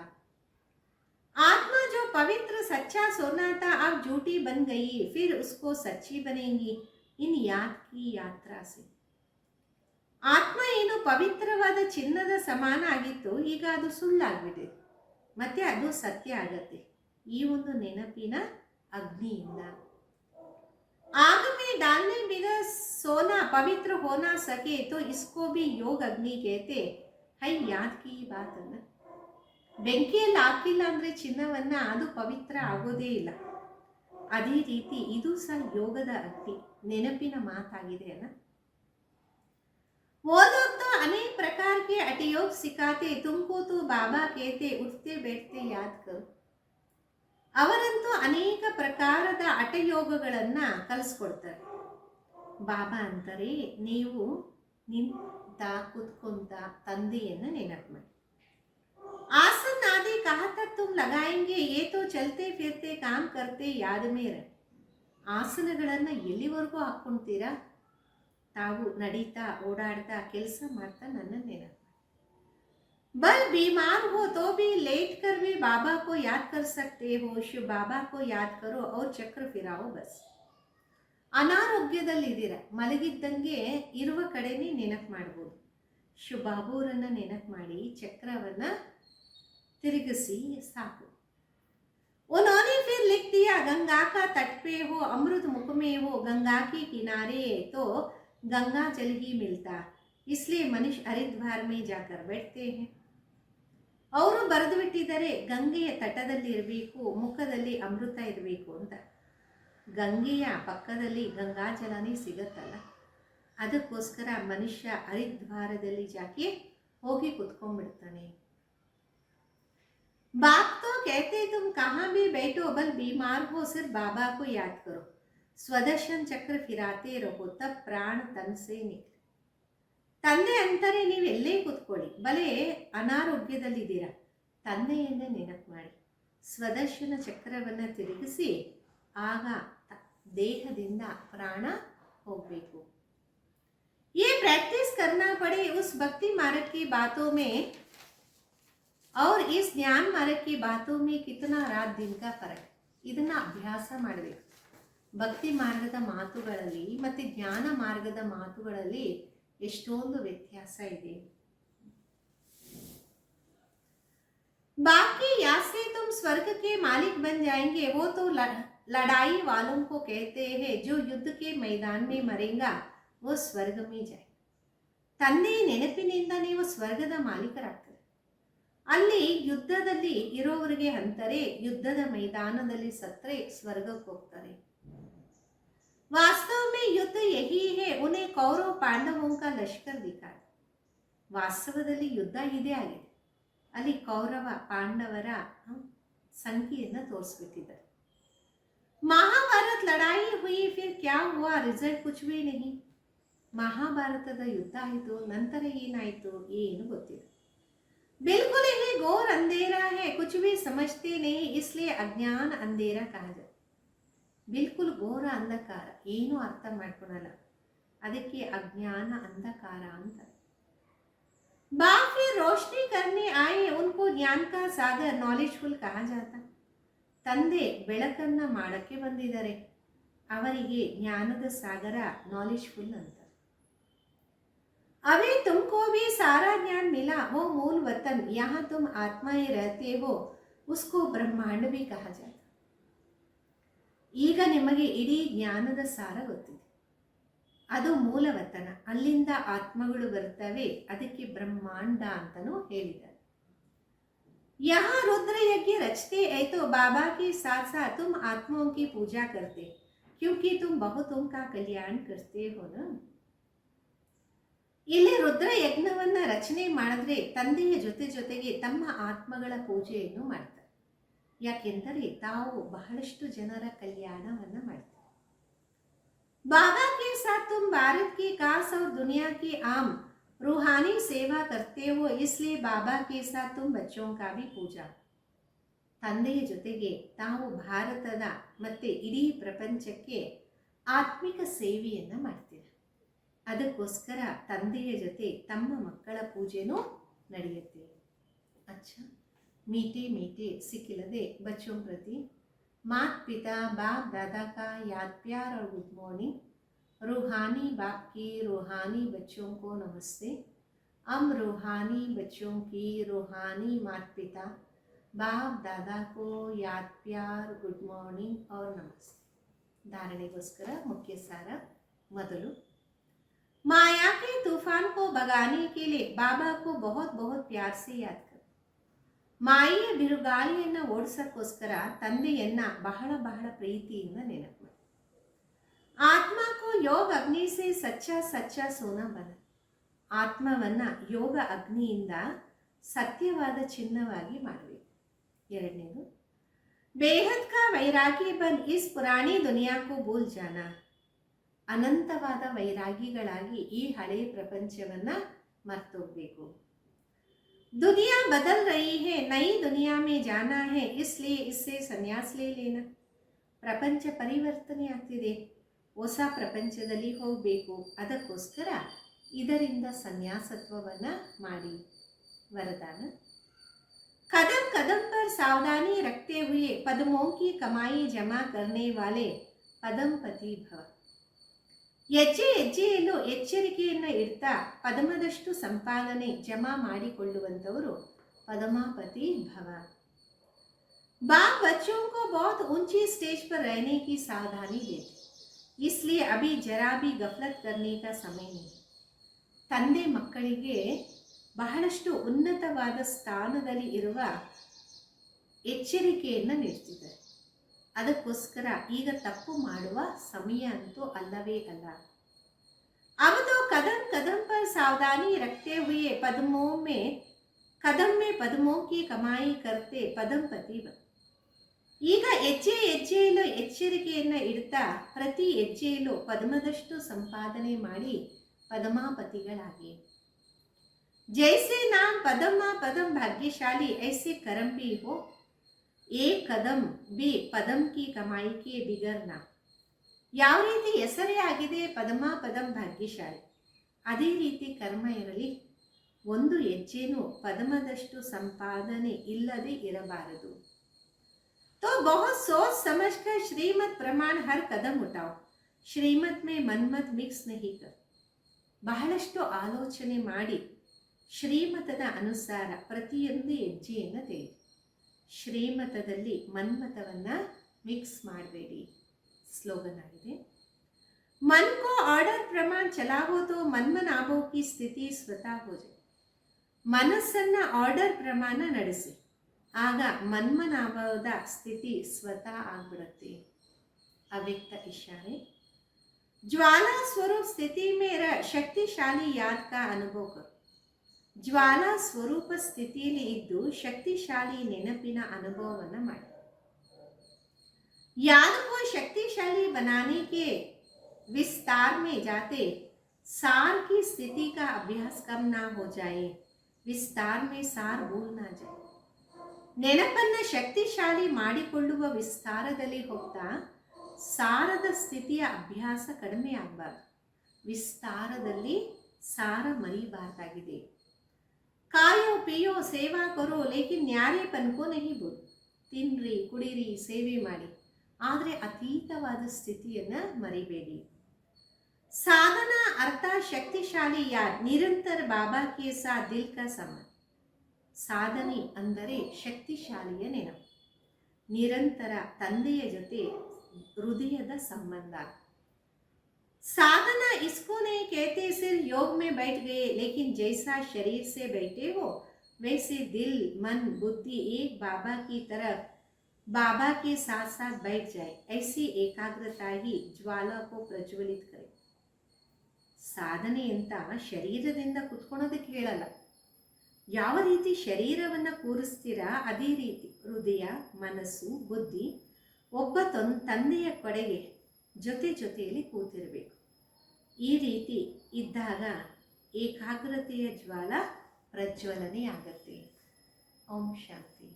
आत्मा जो पवित्र सच्चा सोना था अब झूठी बन गई, फिर उसको सच्ची बनेगी इन याद की यात्रा से. ಆತ್ಮ ಏನು ಪವಿತ್ರವಾದ ಚಿನ್ನದ ಸಮಾನ ಆಗಿತ್ತು, ಈಗ ಅದು ಸುಳ್ಳಾಗ್ಬಿಟ್ಟಿದೆ, ಮತ್ತೆ ಅದು ಸತ್ಯ ಆಗತ್ತೆ ಈ ಒಂದು ನೆನಪಿನ ಅಗ್ನಿಯಿಂದ. आग में डालने बिना सोना पवित्र हो ना सके तो इसको भी योग अग्नि कहते है. याद की बात ಅಲ್ಲ. ಬೆಂಕಿಯಲ್ಲಿ ಹಾಕಿಲ್ಲ ಅಂದರೆ ಚಿನ್ನವನ್ನ ಅದು ಪವಿತ್ರ ಆಗೋದೇ ಇಲ್ಲ. ಅದೇ ರೀತಿ ಇದು ಸಹ ಯೋಗದ ಅಗ್ನಿ, ನೆನಪಿನ ಮಾತಾಗಿದೆ ಅಲ್ಲ. वो लोग तो अनेक प्रकार के अटयोग सिखाते, तुमको तो बाबा कहते उठते बैठते याद करो. ಅವರಂತೂ ಅನೇಕ ಪ್ರಕಾರದ ಹಠಯೋಗಗಳನ್ನ ಕಲಿಸ್ಕೊಡ್ತಾರೆ. ಬಾಬಾ ಅಂತಾರೆ, ನೀವು ನಿಂತ ಕುತ್ಕೊಂತ ತಂದೆಯನ್ನು ನೆನಪು ಮಾಡಿ. आसन आदि कहाँ तक तुम लगाएंगे, ये तो चलते फिरते काम करते याद में रहे. ಆಸನಗಳನ್ನು ಎಲ್ಲಿವರೆಗೂ ಹಾಕ್ಕೊಳ್ತೀರಾ, ತಾವು ನಡೀತಾ ಓಡಾಡ್ತಾ ಕೆಲಸ ಮಾಡ್ತಾ ನನ್ನ ನೆನಪು. बल बीमार हो तो भी लेट कर भी बाबा को याद कर सकते हो. शिव बाबा को याद करो और चक्र फिराओ बस. ಅನಾರೋಗ್ಯದಲ್ಲಿದ್ದೀರಾ, ಮಲಗಿದ್ದಂಗೆ ಇರುವ ಕಡೆನೇ ನೆನಪು ಮಾಡ್ಬೋದು. ಶಿವ ಬಾಬುರನ್ನು ನೆನಪು ಮಾಡಿ ಚಕ್ರವನ್ನು ತಿರುಗಿಸಿ ಸಾಕು. उन्होंने फिर लिख दिया, गंगा का तट पे हो अमृत मुख में हो, गंगा के किनारे तो गंगा जल ही मिलता, इसलिए मनुष्य हरिद्वार में जाकर बैठते हैं. ಅವರು ಬರೆದು ಬಿಟ್ಟಿದ್ದಾರೆ, ಗಂಗೆಯ ತಟದಲ್ಲಿ ಇರಬೇಕು, ಮುಖದಲ್ಲಿ ಅಮೃತ ಇರಬೇಕು ಅಂತ. ಗಂಗೆಯ ಪಕ್ಕದಲ್ಲಿ ಗಂಗಾಜಲನೇ ಸಿಗತ್ತಲ್ಲ, ಅದಕ್ಕೋಸ್ಕರ ಮನುಷ್ಯ ಹರಿದ್ವಾರದಲ್ಲಿ ಜಾಕಿ ಹೋಗಿ ಕುತ್ಕೊಂಡ್ಬಿಡ್ತಾನೆ. बाप तो कहते तुम कहाँ भी बैठो, बल बीमार हो सिर्फ बाबा को याद करो, स्वदर्शन चक्र फिराते रहो तब प्राण तन से निकले. ತಂದೆ ಅಂತಾರೆ, ನೀವು ಎಲ್ಲೇ ಕೂತ್ಕೊಳ್ಳಿ, ಬಲೆ ಅನಾರೋಗ್ಯದಲ್ಲಿದ್ದೀರಾ, ತಂದೆಯನ್ನೇ ನೆನಪು ಮಾಡಿ, ಸ್ವದರ್ಶನ ಚಕ್ರವನ್ನು ತಿರುಗಿಸಿ, ಆಗ ದೇಹದಿಂದ ಪ್ರಾಣ ಹೋಗಬೇಕು. ये प्रैक्टिस करना पड़े उस भक्ति मार्ग की बातों में और इस ज्ञान मार्ग की बातों में कितना रात दिन का फर्क. ಇದನ್ನ ಅಭ್ಯಾಸ ಮಾಡಬೇಕು. ಭಕ್ತಿ ಮಾರ್ಗದ ಮಾತುಗಳಲ್ಲಿ ಮತ್ತು ಜ್ಞಾನ ಮಾರ್ಗದ ಮಾತುಗಳಲ್ಲಿ ಎಷ್ಟೊಂದು ವ್ಯತ್ಯಾಸ ಇದೆ. बाकी याद से तुम स्वर्ग के मालिक बन जाएंगे, वो तो लड़ाई वालों को कहते हैं, जो युद्ध के मैदान में मरेगा वो ಸ್ವರ್ಗ में जाए. ತಂದೆಯ ನೆನಪಿನಿಂದ ನೀವು ಸ್ವರ್ಗದ ಮಾಲೀಕರಾಗ್ತಾರೆ. ಅಲ್ಲಿ ಯುದ್ಧದಲ್ಲಿ ಇರೋವರಿಗೆ ಅಂತಾರೆ, ಯುದ್ಧದ ಮೈದಾನದಲ್ಲಿ ಸತ್ತರೆ ಸ್ವರ್ಗಕ್ಕೆ ಹೋಗ್ತಾರೆ. वास्तव में युद्ध यही है, उन्हें कौरव पांडवों का लश्कर दिखाए. ವಾಸ್ತವದಲ್ಲಿ ಯುದ್ಧ ಇದೇ ಆಗಿದೆ, ಅಲ್ಲಿ ಕೌರವ ಪಾಂಡವರ ಸಂಖ್ಯೆಯನ್ನು ತೋರಿಸ್ಬಿಟ್ಟಿದ್ದಾರೆ. ಮಹಾಭಾರತ ಲಡಾಯಿ ಹುಯಿ ಫಿರ್ ಕ್ಯಾ ಹುವಾ, ರಿಸಲ್ಟ್ ಕುಚ್ ಭಿ ನಹಿ. ಮಹಾಭಾರತದ ಯುದ್ಧ ಆಯಿತು, ನಂತರ ಏನಾಯಿತು ಏನು ಗೊತ್ತಿಲ್ಲ. बिल्कुल ही घोर अंधेरा है, कुछ भी समझते नहीं, इसलिए अज्ञान अंधेरा कहा जाता. ಬಿಲ್ಕುಲ್ ಘೋರ ಅಂಧಕಾರ, ಏನೂ ಅರ್ಥ ಮಾಡ್ಕೊಳಲ್ಲ, ಅದಕ್ಕೆ ಅಜ್ಞಾನ ಅಂಧಕಾರ ಅಂತ. बाप फिर रोशनी करने आए, उनको ज्ञान का सागर नॉलेजफुल कहा जाता. ತಂದೆ ಬೆಳಕನ್ನ ಮಾಡಕ್ಕೆ ಬಂದಿದ್ದಾರೆ, ಅವರಿಗೆ ಜ್ಞಾನದ ಸಾಗರ ನಾಲೆಜ್ಫುಲ್ ಅಂತ. अभी तुमको भी सारा ज्ञान मिला, वो मूल वतन यहाँ तुम आत्मा ही रहते हो, उसको ब्रह्मांड भी कहा जाता. ಈಗ ನಿಮಗೆ ಇಡೀ ಜ್ಞಾನದ ಸಾರ ಗೊತ್ತಿದೆ, ಅದು ಮೂಲವತನ, ಅಲ್ಲಿಂದ ಆತ್ಮಗಳು ಬರ್ತವೆ, ಅದಕ್ಕೆ ಬ್ರಹ್ಮಾಂಡ ಅಂತಲೂ ಹೇಳಿದ್ದಾರೆ. यहाँ रुद्र यज्ञ रचते है तो बाबा के साथ साथ तुम आत्माओं की पूजा करते, क्योंकि तुम बहुतों का कल्याण करते हो ना. ಇಲ್ಲಿ ರುದ್ರ ಯಜ್ಞವನ್ನ ರಚನೆ ಮಾಡಿದ್ರೆ ತಂದೆಯ ಜೊತೆಗೆ ತಮ್ಮ ಆತ್ಮಗಳ ಪೂಜೆಯನ್ನು ಮಾಡ್ತಾರೆ. ಯಾಕೆಂದರೆ ತಾವು ಬಹಳಷ್ಟು ಜನರ ಕಲ್ಯಾಣವನ್ನ ಮಾಡ್ತಾರೆ. बाबा के साथ तुम भारत की खास और दुनिया की आम रूहानी सेवा करते हो, इसलिए बाबा के साथ तुम बच्चों का भी पूजा. ತಂದೆಯ ಜೊತೆಗೆ ತಾವು ಭಾರತದ ಮತ್ತೆ ಇಡೀ ಪ್ರಪಂಚಕ್ಕೆ ಆತ್ಮಿಕ ಸೇವೆಯನ್ನು ಮಾಡ್ತೀರ. ಅದಕ್ಕೋಸ್ಕರ ತಂದೆಯ ಜೊತೆ ತಮ್ಮ ಮಕ್ಕಳ ಪೂಜೆನೂ ನಡೆಯುತ್ತೆ. अच्छा मीठे मीठे सिखिलदे बच्चों प्रति माता पिता बाप दादा का याद प्यार और गुड मॉर्निंग. रूहानी बाप की रूहानी बच्चों को नमस्ते. हम रूहानी बच्चों की रूहानी माता पिता बाप दादा को याद प्यार गुड मॉर्निंग और नमस्ते. धारणेಗೋಸ್ಕರ मुख्य सार ಮೊದಲು माया के तूफान को भगाने के लिए बाबा को बहुत बहुत प्यार से याद करो. ಮಾಯೆಯ ಬಿರುಗಾಳಿಯನ್ನು ಓಡಿಸೋಕ್ಕೋಸ್ಕರ ತಂದೆಯನ್ನ ಬಹಳ ಬಹಳ ಪ್ರೀತಿಯಿಂದ ನೆನಪು ಮಾಡಿ. ಆತ್ಮ ಕೋ ಯೋಗ ಅಗ್ನಿ ಸೆ ಸಚ್ಚಾ ಸಚ್ಚಾ ಸೋನಾ ಬನ. ಆತ್ಮವನ್ನ ಯೋಗ ಅಗ್ನಿಯಿಂದ ಸತ್ಯವಾದ ಚಿನ್ನವಾಗಿ ಮಾಡಬೇಕು. ಎರಡನೇದು ಬೇಹದ್ ಕಾ ವೈರಾಗಿ ಬನ್ ಇಸ್ ಪುರಾಣಿ ದುನಿಯಾ ಕೋ ಭೂಲ್ ಜಾನ. ಅನಂತವಾದ ವೈರಾಗಿಗಳಾಗಿ ಈ ಹಳೆಯ ಪ್ರಪಂಚವನ್ನ ಮರ್ತೋಗ್ಬೇಕು. दुनिया बदल रही है, नई दुनिया में जाना है, इसलिए इससे संन्यास ले लेना. ಪ್ರಪಂಚ ಪರಿವರ್ತನೆ ಆಗ್ತಿದೆ, ಹೊಸ ಪ್ರಪಂಚದಲ್ಲಿ ಹೋಗಬೇಕು. ಅದಕ್ಕೋಸ್ಕರ ಇದರಿಂದ ಸನ್ಯಾಸತ್ವವನ್ನು ಮಾಡಿ. ವರದಾನ कदम कदम पर सावधानी रखते हुए पद्मों की कमाई जमा करने वाले पदमपति भव. ಹೆಜ್ಜೆ ಹೆಜ್ಜೆಯಲ್ಲೂ ಎಚ್ಚರಿಕೆಯನ್ನು ಇಡ್ತಾ ಪದಮದಷ್ಟು ಸಂಪಾದನೆ ಜಮಾ ಮಾಡಿಕೊಳ್ಳುವಂಥವರು पदमापति भव. बाप बच्चों को बहुत ऊंची स्टेज पर रहने की सावधानी देते, इसलिए अभी जरा भी गफलत करने का समय नहीं. ತಂದೆ ಮಕ್ಕಳಿಗೆ ಬಹಳಷ್ಟು ಉನ್ನತವಾದ ಸ್ಥಾನದಲ್ಲಿ ಇರುವ ಎಚ್ಚರಿಕೆಯನ್ನು ನೀಡ್ತಿದ್ದಾರೆ. ಅದಕ್ಕೋಸ್ಕರ ಈಗ ತಪ್ಪು ಮಾಡುವ ಸಮಯ ಅಂತೂ ಅಲ್ಲವೇ ಅಲ್ಲ. अब तो कदम कदम पर सावधानी रखते हुए पद्मों में कदम में पद्मों की कमाई करते पदमपति बन. ಈಗ ಹೆಜ್ಜೆ ಹೆಜ್ಜೆಯಲ್ಲೂ ಎಚ್ಚರಿಕೆಯನ್ನು ಇಡ್ತಾ ಪ್ರತಿ ಹೆಜ್ಜೆಯಲ್ಲೂ ಪದ್ಮದಷ್ಟು ಸಂಪಾದನೆ ಮಾಡಿ ಪದ್ಮಾಪತಿಗಳಾಗಿ. जैसे नाम पदमा पदम भाग्यशाली, ऐसे कर्म भी हो. एक कदम भी पदम की कमाई के बिगर ना. ಯಾವ ರೀತಿ ಹೆಸರೇ ಆಗಿದೆ ಪದಮಾ ಪದಂ ಭಾಗ್ಯಶಾಲಿ, ಅದೇ ರೀತಿ ಕರ್ಮ ಇರಲಿ. ಒಂದು ಹೆಜ್ಜೆನೂ ಪದಮದಷ್ಟು ಸಂಪಾದನೆ ಇಲ್ಲದೆ ಇರಬಾರದು. तो बहुत सोच समझकर श्रीमत प्रमाण हर कदम उठाओ. ಶ್ರೀಮತ್ में ಮನ್ಮತ್ ಮಿಕ್ಸ್ नहीं कर. ಬಹಳಷ್ಟು ಆಲೋಚನೆ ಮಾಡಿ ಶ್ರೀಮತದ ಅನುಸಾರ ಪ್ರತಿಯೊಂದು ಹೆಜ್ಜೆಯನ್ನು ತೆಗೆದು. ಶ್ರೀಮತದಲ್ಲಿ ಮನ್ಮತವನ್ನು ಮಿಕ್ಸ್ ಮಾಡಬೇಡಿ. ಸ್ಲೋಗನ್ ಆಗಿದೆ. मन को ऑर्डर प्रमाण चलाओ तो मन्मनाभों की स्थिति स्वतः हो जाए. ಮನಸ್ಸನ್ನು ಆರ್ಡರ್ ಪ್ರಮಾಣ ನಡೆಸಿ, ಆಗ ಮನ್ಮನಾಭದ ಸ್ಥಿತಿ ಸ್ವತಃ ಆಗ್ಬಿಡುತ್ತೆ. ಅವ್ಯಕ್ತ ಇಶಾರೆ. ज्वाला स्वरूप स्थिति में शक्तिशाली याद का अनुभव करो. ಜ್ವಾಲಾ ಸ್ವರೂಪ ಸ್ಥಿತಿಯಲ್ಲಿ ಇದ್ದು ಶಕ್ತಿಶಾಲಿ ನೆನಪಿನ ಅನುಭವವನ್ನು ಮಾಡಿ. याद को शक्तिशाली बनाने के विस्तार में जाते सार की स्थिति का अभ्यास कम ना हो जाए. विस्तार में सार भूल ना जाए. ನೆನಪನ್ನು ಶಕ್ತಿಶಾಲಿ ಮಾಡಿಕೊಳ್ಳುವ ವಿಸ್ತಾರದಲ್ಲಿ ಹೋಗ್ತಾ ಸಾರದ ಸ್ಥಿತಿಯ ಅಭ್ಯಾಸ ಕಡಿಮೆ ಆಗಬಾರ್ದು. ವಿಸ್ತಾರದಲ್ಲಿ ಸಾರ ಮರಿಬಾರ್ದಾಗಿದೆ. ಕಾಯೋ ಪಿಯೋ ಸೇವಾ ಕರೋ ಲೇಕಿನ್ ನ್ಯಾರೇಪನ್ ಕೋ ನಹಿ ಭೂಲ್. ತಿನ್ರಿ ಕುಡಿರಿ ಸೇವೆ ಮಾಡಿ, ಆದರೆ ಅತೀತವಾದ ಸ್ಥಿತಿಯನ್ನು ಮರಿಬೇಡಿ. ಸಾಧನಾ ಅರ್ಥ ಶಕ್ತಿಶಾಲಿ ಯಾದ್ ನಿರಂತರ ಬಾಬಾ ಕೆ ಸಾಥ್ ದಿಲ್ ಕಾ ಸಂಬಂಧ. ಸಾಧನೆ ಅಂದರೆ ಶಕ್ತಿಶಾಲಿಯ ನೆನಪು, ನಿರಂತರ ತಂದೆಯ ಜೊತೆ ಹೃದಯದ ಸಂಬಂಧ. साधना इसको नहीं कहते सिर्फ योग में बैठ गए, लेकिन जैसा शरीर से बैठे हो वैसे दिल मन बुद्धि एक बाबा की तरफ बाबा के साथ साथ बैठ जाए. ऐसी एकाग्रता ही ज्वाला को प्रज्वलित करे. ಸಾಧನೆ ಅಂತ ಶರೀರದಿಂದ ಕುತ್ಕೊಳೋದಕ್ಕೆ ಹೇಳಲ್ಲ. ಯಾವ ರೀತಿ ಶರೀರವನ್ನು ಕೂರಿಸ್ತೀರಾ ಅದೇ ರೀತಿ ಹೃದಯ, ಮನಸ್ಸು, ಬುದ್ಧಿ ಒಬ್ಬ ತಂದೆಯ ಕಡೆಗೆ ಜೊತೆಯಲ್ಲಿ ಕೂತಿರಬೇಕು. ಈ ರೀತಿ ಇದ್ದಾಗ ಏಕಾಗ್ರತೆಯ ಜ್ವಾಲ ಪ್ರಜ್ವಲನೆ ಆಗತ್ತೆ. ಓಂ ಶಾಂತಿ.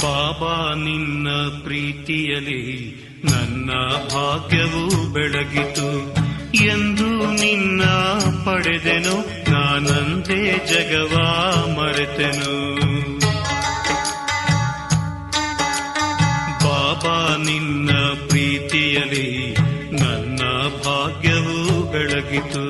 ಬಾಬಾ ನಿನ್ನ ಪ್ರೀತಿಯಲಿ ನನ್ನ ಭಾಗ್ಯವು ಬೆಳಗಿತು. ಎಂದು ನಿನ್ನ ಪಡೆದೆನು, ನಾನಂದೇ ಜಗವ ಮರೆತೆನು. ಬಾಬಾ ನಿನ್ನ ಪ್ರೀತಿಯಲಿ ನನ್ನ ಭಾಗ್ಯವು ಬೆಳಗಿತು.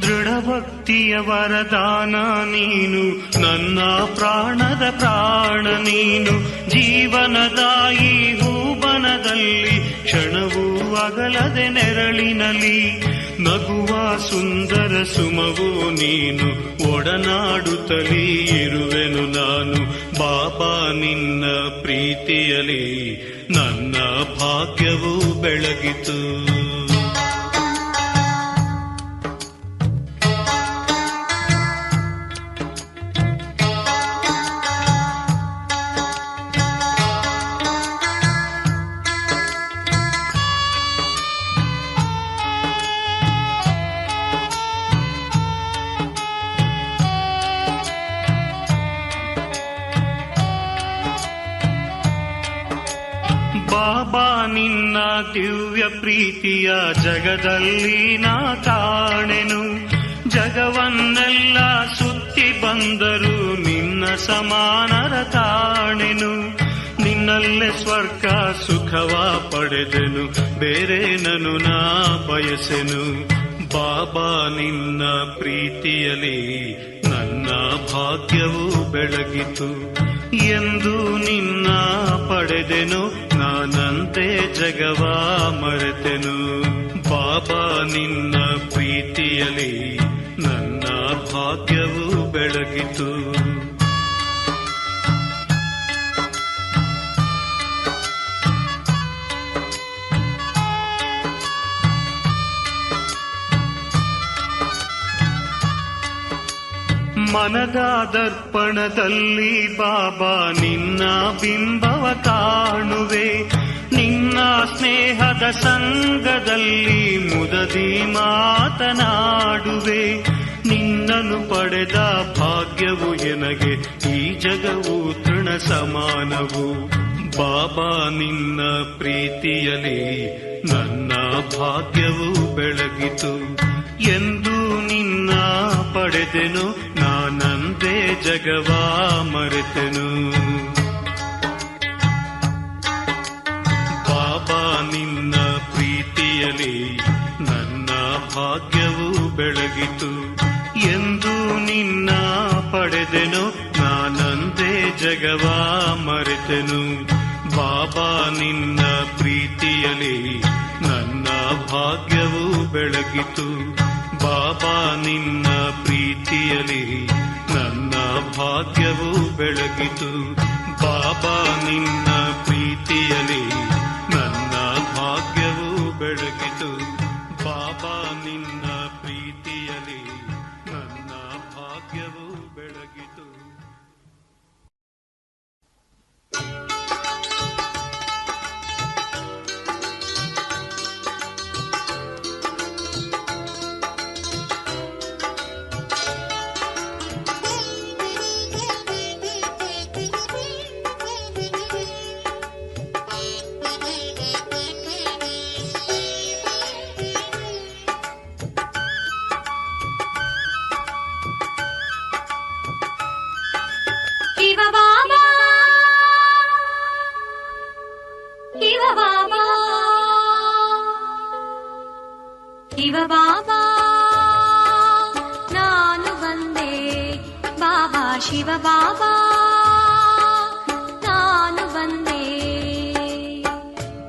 ದೃಢಭಕ್ತಿಯ ವರದಾನ ನೀನು, ನನ್ನ ಪ್ರಾಣದ ಪ್ರಾಣ ನೀನು. ಜೀವನದಾಯಿ ಹೂಬನದಲ್ಲಿ ಕ್ಷಣವೂ ಅಗಲದೆ ನೆರಳಿನಲಿ ನಗುವ ಸುಂದರ ಸುಮವು ನೀನು. ಒಡನಾಡುತ್ತಲೇ ಇರುವೆನು ನಾನು. ಬಾಬಾ ನಿನ್ನ ಪ್ರೀತಿಯಲಿ ನನ್ನ ಭಾಗ್ಯವು ಬೆಳಗಿತು. ಬಾಬಾ ನಿನ್ನ ದಿವ್ಯ ಪ್ರೀತಿಯ ಜಗದಲ್ಲಿ ನಾ ಕಾಣೆನು. ಜಗವನ್ನೆಲ್ಲ ಸುತ್ತಿ ಬಂದರು ನಿನ್ನ ಸಮಾನರ ಕಾಣೆನು. ನಿನ್ನಲ್ಲೇ ಸ್ವರ್ಗ ಸುಖವ ಪಡೆದೆನು, ಬೇರೆ ನನು ನಾ ಬಯಸೆನು. ಬಾಬಾ ನಿನ್ನ ಪ್ರೀತಿಯಲಿ ನನ್ನ ಭಾಗ್ಯವು ಬೆಳಗಿತು. ಎಂದು ನಿನ್ನ ಪಡೆದೆನು, ನಾನಂತೆ ಜಗವ ಮರೆತೆನು. ಬಾಬಾ ನಿನ್ನ ಪ್ರೀತಿಯಲಿ ನನ್ನ ಭಾಗ್ಯವು ಬೆಳಗಿತು. ಮನದ ದರ್ಪಣದಲ್ಲಿ ಬಾಬಾ ನಿನ್ನ ಬಿಂಬವ ಕಾಣುವೆ. ನಿನ್ನ ಸ್ನೇಹದ ಸಂಗದಲ್ಲಿ ಮುದದಿ ಮಾತನಾಡುವೆ. ನಿನ್ನನ್ನು ಪಡೆದ ಭಾಗ್ಯವು ಎನಗೆ ಈ ಜಗವು ತೃಣ ಸಮಾನವು. ಬಾಬಾ ನಿನ್ನ ಪ್ರೀತಿಯಲಿ ನನ್ನ ಭಾಗ್ಯವು ಬೆಳಗಿತು. ಎಂದು ನಿನ್ನ ಪಡೆದೆನು, ನಾನಂದೇ ಜಗವ ಮರೆತೆನು. ಬಾಬಾ ನಿನ್ನ ಪ್ರೀತಿಯಲಿ ನನ್ನ ಭಾಗ್ಯವು ಬೆಳಗಿತು. ಎಂದು ನಿನ್ನ ಪಡೆದೆನು, ನಾನಂದೇ ಜಗವ ಮರೆತೆನು. ಬಾಬಾ ನಿನ್ನ ಪ್ರೀತಿಯಲಿ ನನ್ನ ಭಾಗ್ಯವು ಬೆಳಗಿತು. ಬಾಬಾ ನಿನ್ನ ಪ್ರೀತಿಯಲಿ ನನ್ನ ಭಾಗ್ಯವು ಬೆಳಗಿತು. ಬಾಬಾ ನಿನ್ನ ಪ್ರೀತಿಯಲಿ ನನ್ನ ಭಾಗ್ಯವು ಬೆಳಗಿತು. ಬಾಬಾ ನಿನ್ನ ಪ್ರೀತಿಯಲಿ ನನ್ನ ಭಾಗ್ಯವು ಬೆಳಗಿತು. ಶಿವ ಬಾಬಾ ನಾನು ಬಂದೆ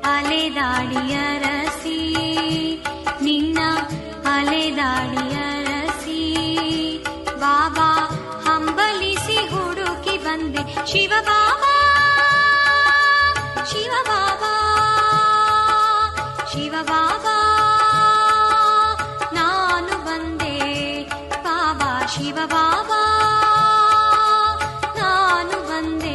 ಅಲೆದಾಡಿಯರಸಿ ನಿನ್ನ ಅಲೆದಾಡಿಯರಸಿ ಬಾಬಾ ಹಂಬಲಿಸಿ ಹುಡುಕಿ ಬಂದೆ ಶಿವ ಬಾಬಾ ಶಿವ ಬಾಬಾ ಶಿವ ಬಾಬಾ ನಾನು ಬಂದೆ ಬಾಬಾ ಶಿವ ಬಾಬಾ ನಾನು ಬಂದೆ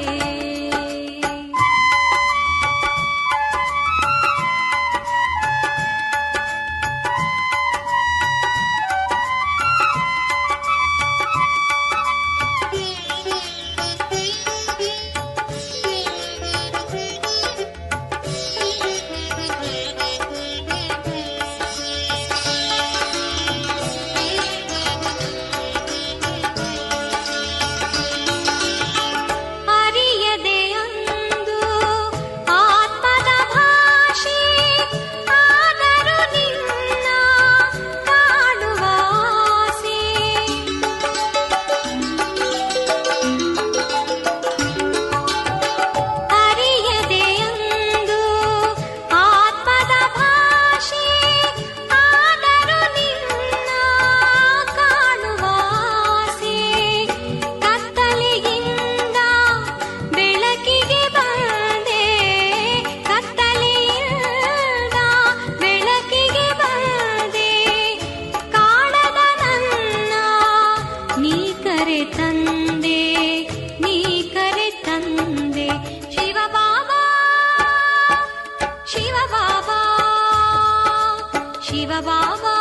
ಶಿವ ಬಾಬಾ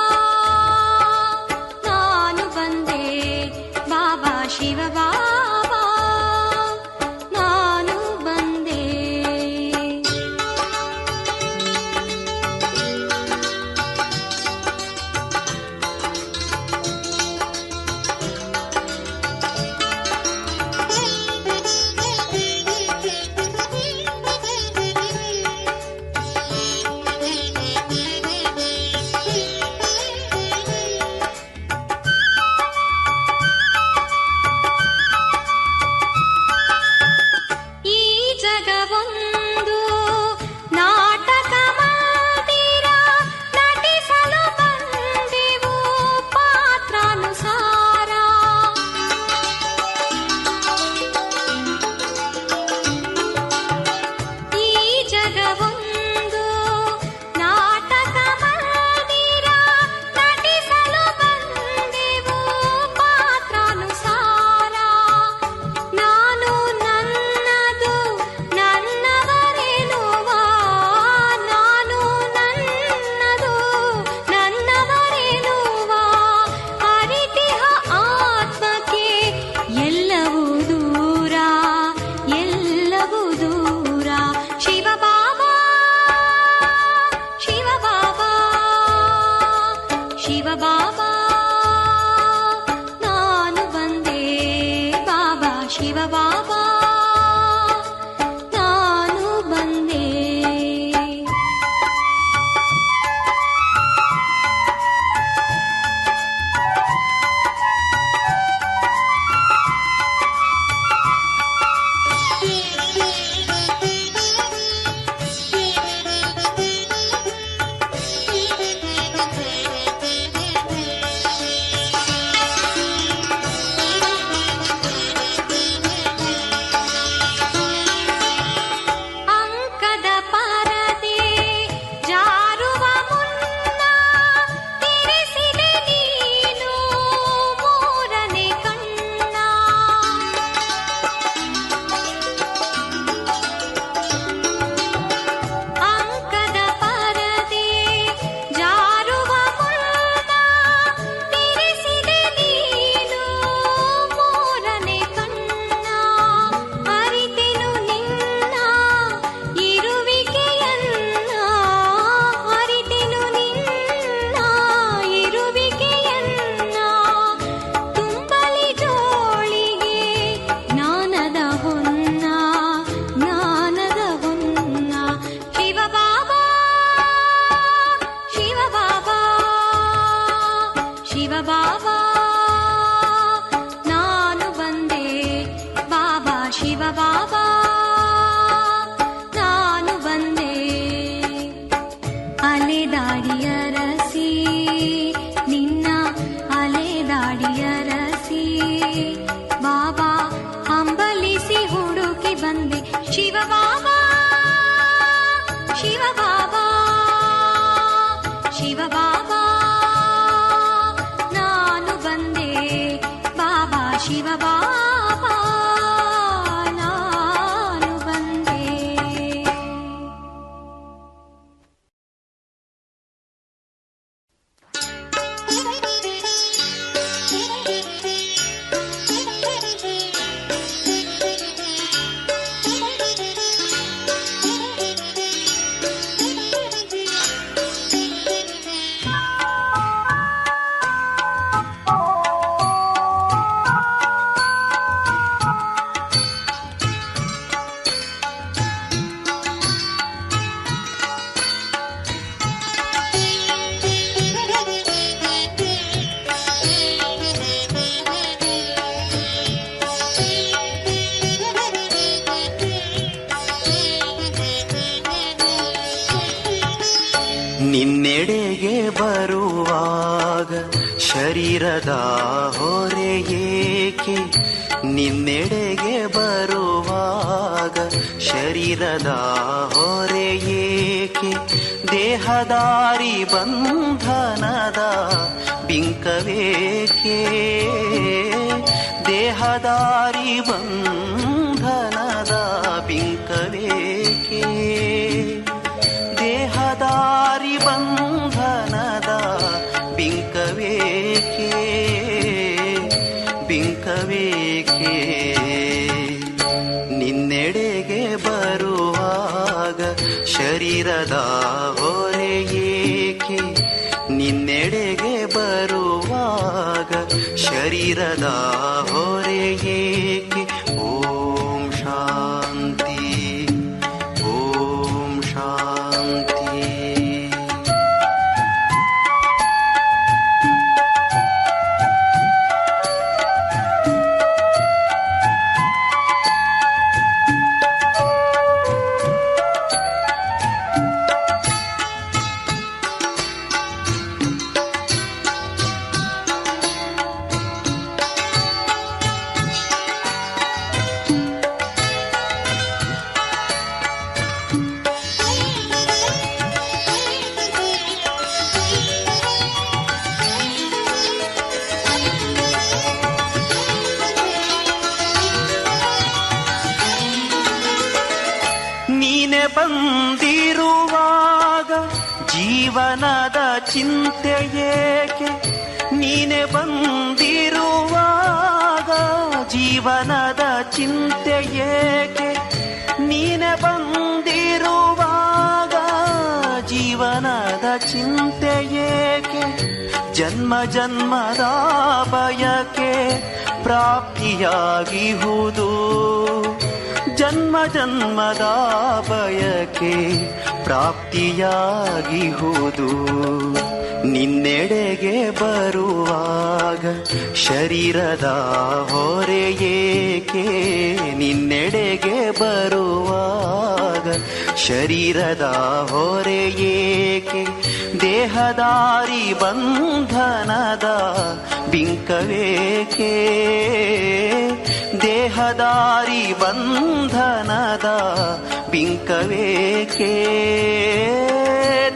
ನಾನು ಬಂದೆ ಬಾಬಾ ಶಿವ ಬಾಬಾ ನಾನು ಬಂದೆ ಶಿವ ಬಾಬಾ ನಾನು ಬಂದೆ ಬಾಬಾ ಶಿವ ಬಾಬಾ ನಾನು ಬಂದೆ ನಿನ್ನೆಡೆಗೆ ಬರುವಾಗ ಶರೀರದ ಹೊರೆ ಏಕೆ? ನಿನ್ನೆಡೆಗೆ ಬರುವಾಗ ಶರೀರದ ಹೊರೆ ಏಕೆ? ದೇಹದಾರಿ ಬಂಧನದ ಬಿಂಕವೇಕೆ? ದೇಹದಾರಿ ಬಂಧನದ ಬಿಂಕವೇಕೆ? ದೇಹದಾರಿ ಬಂಧನದ ಬಿಂಕವೇಕೆ? ಬಿಂಕವೇಕೆ? ನಿನ್ನೆಡೆಗೆ ಬರುವಾಗ ಶರೀರದ ಹೊರೆ ಏಕೆ? ನಿನ್ನೆಡೆಗೆ ಬರುವಾಗ ಶರೀರದ ಹೊರೆ ಏಕೆ? ಓಂ ಶಾಂತಿ, ಓಂ ಶಾಂತಿ. ನೀನೆ ಬಂದಿರುವಾಗ ಜೀವನದ ಚಿಂತೆ ಏಕೆ? ನೀನೆ ಬಂದಿರುವಾಗ ಜೀವನದ ಚಿಂತೆ ಏಕೆ? ನೀನೆ ಬಂದಿರುವಾಗ ಜೀವನದ ಚಿಂತೆ ಏಕೆ? ಜನ್ಮ ಜನ್ಮದ ಬಯಕೆ ಪ್ರಾಪ್ತಿಯಾಗಿಹುದು. ಜನ್ಮ ಜನ್ಮದ ಬಯಕೆ ಪ್ರಾಪ್ತಿಯಾಗಿಹುದು. ನಿನ್ನೆಡೆಗೆ ಬರುವಾಗ ಶರೀರದ ಹೊರೆ ಏಕೆ? ನಿನ್ನೆಡೆಗೆ ಬರುವಾಗ ಶರೀರದ ಹೊರೆ ಏಕೆ? ದೇಹದಾರಿ ಬಂಧನದ ಬಿಂಕವೇಕೆ? ದೇಹದಾರಿ ಬಂಧನದ ಬಿಂಕವೇಕೆ?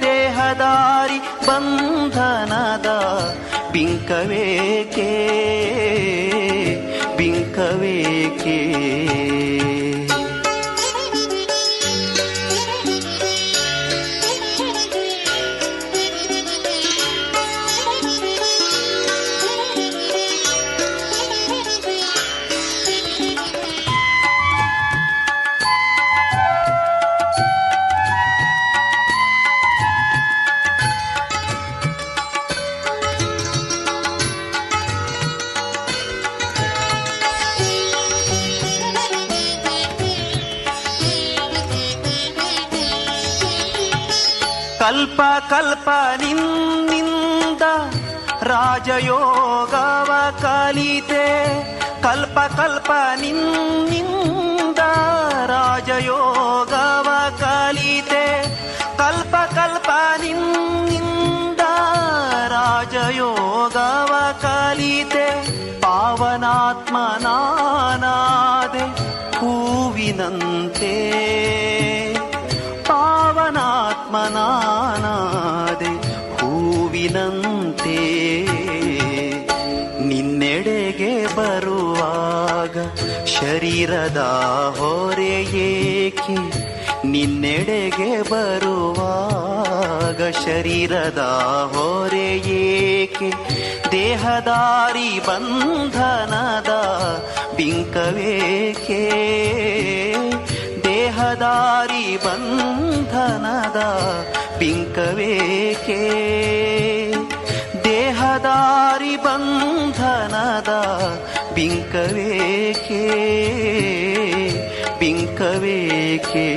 ದೇಹದಾರಿ ಬಂಧನದ ಬಿಂಕವೇಕೆ? ಬಿಂಕವೇಕೆ? ಕಲ್ಪ ಕಲ್ಪ ನಿನ್ನಿಂದ ರಾಜಯೋಗವ ಕಲಿತೆ. ಕಲ್ಪ ಕಲ್ಪ ನಿನ್ನಿಂದ ರಾಜಯೋಗವ ಕಲಿತೆ. ಕಲ್ಪ ಕಲ್ಪ ನಿನ್ನಿಂದ ರಾಜಯೋಗವ ಕಲಿತೆ. ಪಾವನಾತ್ಮನಾದೆ ಹೂವಿನಂತೆ. ಪಾವನಾತ್ಮನಾದೆ ಹೂವಿನಂತೆ. ನಿನ್ನೆಡೆಗೆ ಬರುವಾಗ ಶರೀರದ ಹೊರೆ ಏಕೆ? ನಿನ್ನೆಡೆಗೆ ಬರುವಾಗ ಶರೀರದ ಹೊರೆ ಏಕೆ? ದೇಹದಾರಿ ಬಂಧನದ ಬಿಂಕವೇಕೆ? ದೇಹದಾರಿ ಬಂಧನದ ಬಿಂಕವೇಕೆ? ದೇಹದಾರಿ ಬಂಧನದ ಬಿಂಕವೇಕೆ? ಬಿಂಕವೇಕೆ?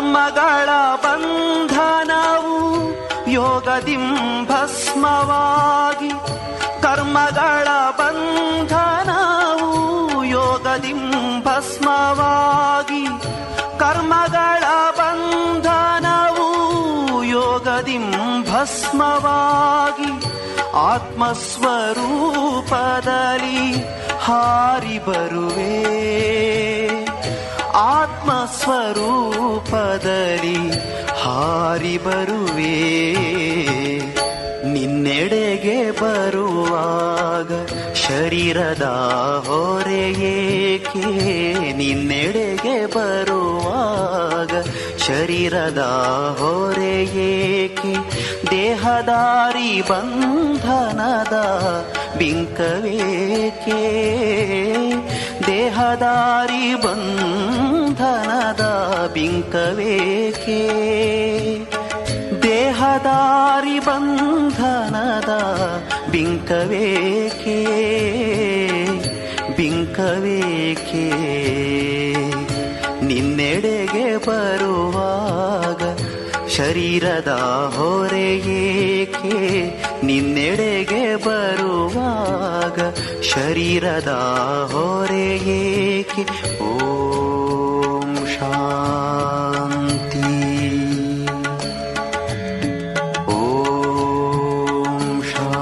ಕರ್ಮಗಳ ಬಂಧನವು ಯೋಗದಿಂ ಭಸ್ಮವಾಗಿ, ಕರ್ಮಗಳ ಬಂಧನವು ಯೋಗದಿಂ ಭಸ್ಮವಾಗಿ, ಕರ್ಮಗಳ ಬಂಧನವು ಯೋಗದಿಂ ಭಸ್ಮವಾಗಿ, ಆತ್ಮಸ್ವರೂಪದಲ್ಲಿ ಹಾರಿ ಬರುವೆ, ಆತ್ಮಸ್ವರೂಪದಲ್ಲಿ ಹಾರಿ ಬರುವೆ. ನಿನ್ನೆಡೆಗೆ ಬರುವಾಗ ಶರೀರದ ಹೊರೆಯೇಕೆ, ನಿನ್ನೆಡೆಗೆ ಬರುವಾಗ ಶರೀರದ ಹೊರೆಯೇಕೆ, ದೇಹದಾರಿ ಬಂಧನದ ಬಿಂಕವೇಕೆ, ದೇಹದಾರಿ ಬಂಧನದ ಬಿಂಕವೇಕೆ, ದೇಹದಾರಿ ಬಂಧನದ ಬಿಂಕವೇಕೆ, ಬಿಂಕವೇಕೆ. ನಿನ್ನೆಡೆಗೆ ಬರುವಾಗ ಶರೀರದ ಹೊರೆಯೇಕೆ, ನಿನ್ನೆಡೆಗೆ ಬರುವಾಗ ಶರೀರದ ಹೊರೆಯೇಕೆ. ಓಂ ಶಾಂತಿ. ಓಂ ಶಾಂತಿ.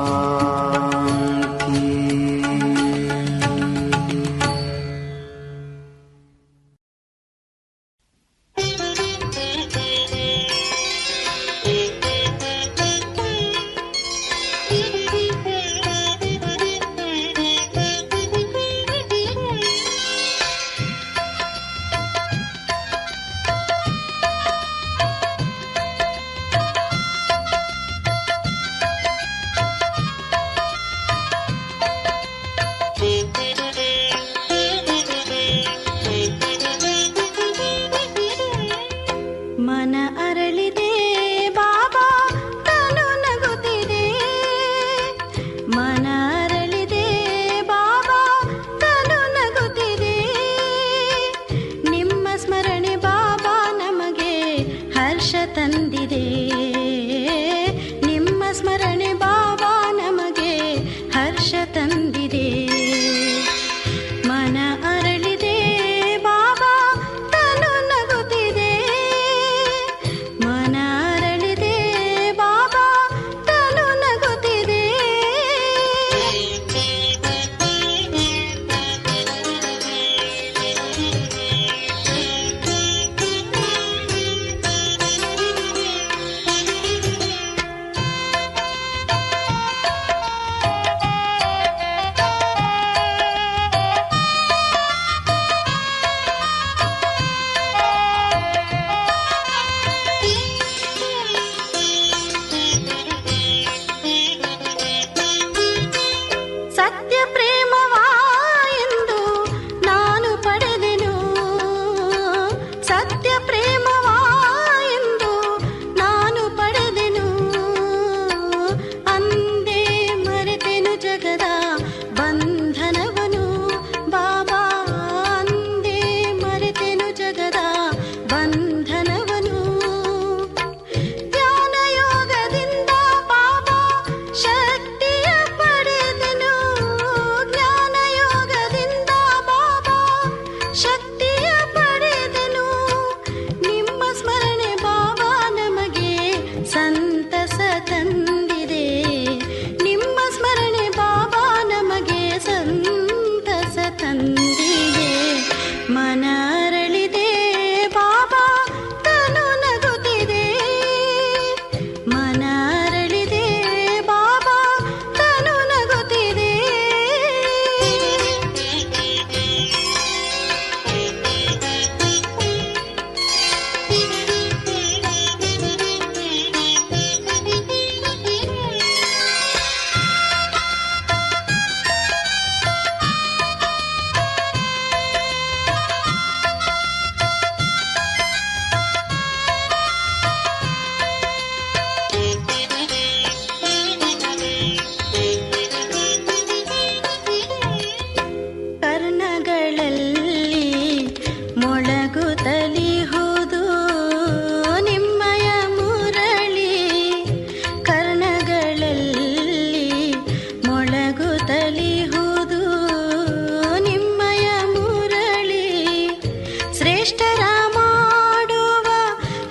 ಶ್ರೇಷ್ಠರ ಮಾಡುವ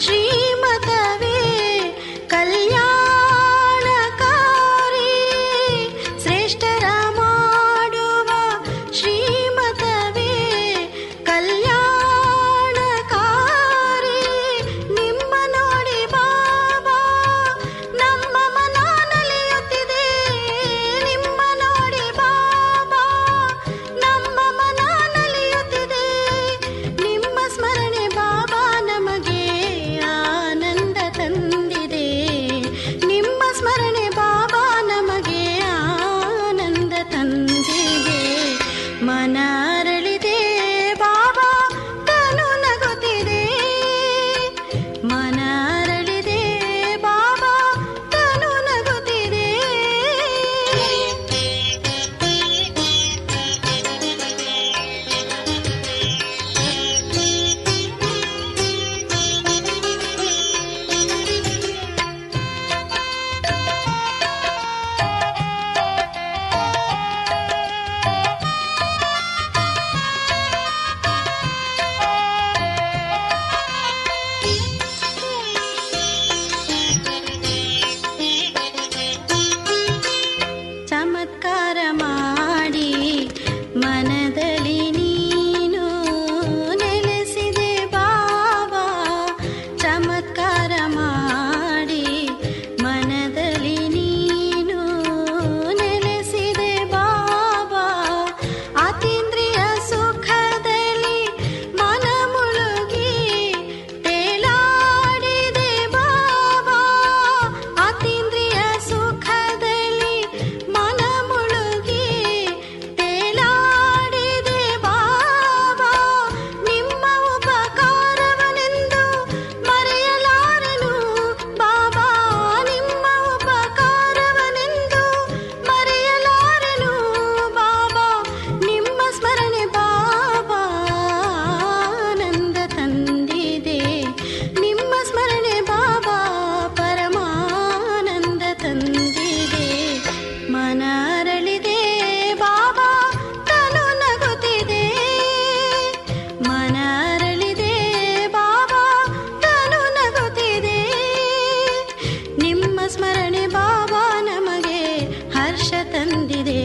ಶ್ರೀಮತವೇ ಕಲ್ಯಾಣಕಾರಿ. ಶ್ರೇಷ್ಠರ ಮಾಡುವ ಶ್ರೀಮತವೇ ಕಲ್ಯಾಣಕಾರಿ. ನಿಮ್ಮ ನೋಡಿ ಬಾಬಾ ನಮ್ಮ ಮನ ನಲಿಯುತ್ತಿದೆ. ನಿಮ್ಮ ನೋಡಿ ಬಾಬಾ ನಮ್ಮ ಮನ ನಲಿಯುತ್ತಿದೆ. ನಿಮ್ಮ ಸ್ಮರಣೆ ಬಾಬಾ ನಮಗೆ ಆನಂದ ತಂದಿದೆ. ನಿಮ್ಮ ಸ್ಮರಣೆ ಬಾಬಾ ನಮಗೆ ಆನಂದ ತಂದಿದೆ. ಮನ ಅರಳಿದೆ ಬಾಬಾ ತನು ನಗುತ್ತಿದೆ. ಮನ ಅರಳಿದೆ ಬಾಬಾ ತನು ನಗುತ್ತಿದೆ. ಚಮತ್ಕಾರ ಮಾಡಿ ಮನದಲ್ಲಿ ನೀನು ನೆಲೆಸಿದೆ ಬಾಬಾ. ಚಮತ್ಕಾರ ಮಾಡಿ ಮನದಲ್ಲಿ ನೀನು ನೆಲೆಸಿದೆ ಬಾಬಾ. ಅತೀಂದ್ರಿಯ ಸುಖದಲ್ಲಿ ಮನ ಮುಳುಗಿ ತೇಲಾಡಿದೆ ಬಾಬಾ. ಅತೀಂದ್ರಿಯ ಸುಖದಲ್ಲಿ ಮನ ಮುಳುಗಿ ತೇಲಾಡಿದೆ ಬಾಬಾ. ನಿಮ್ಮ ಉಪಕಾರವನೆಂದು ಮರೆಯಲಾರೆನು ಬಾಬಾ. ನಿಮ್ಮ ಉಪಕಾರವನೆಂದು ಮರೆಯಲಾರೆನು ಬಾಬಾ. ನಿಮ್ಮ ಸ್ಮರಣೆ ಬಾಬಾ ಆನಂದ ತಂದಿದೆ. ನಿಮ್ಮ ಸ್ಮರಣೆ ಬಾಬಾ ಪರಮಾನಂದ ತಂದಿದೆ. ಮನ ಅರಳಿದೆ ಬಾಬಾ ತನು ನಗುತ್ತಿದೆ. ಮನ ಅರಳಿದೆ ಬಾಬಾ ತನು ನಗುತ್ತಿದೆ. ನಿಮ್ಮ ಸ್ಮರಣೆ ಬಾಬಾ ನಮಗೆ ಹರ್ಷ ತಂದಿದೆ.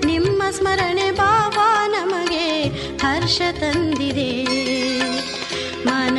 ನಿಮ್ಮ ಸ್ಮರಣೆ ಬಾಬಾ ನಮಗೆ ಹರ್ಷ ತಂದಿದೆ. ಮನ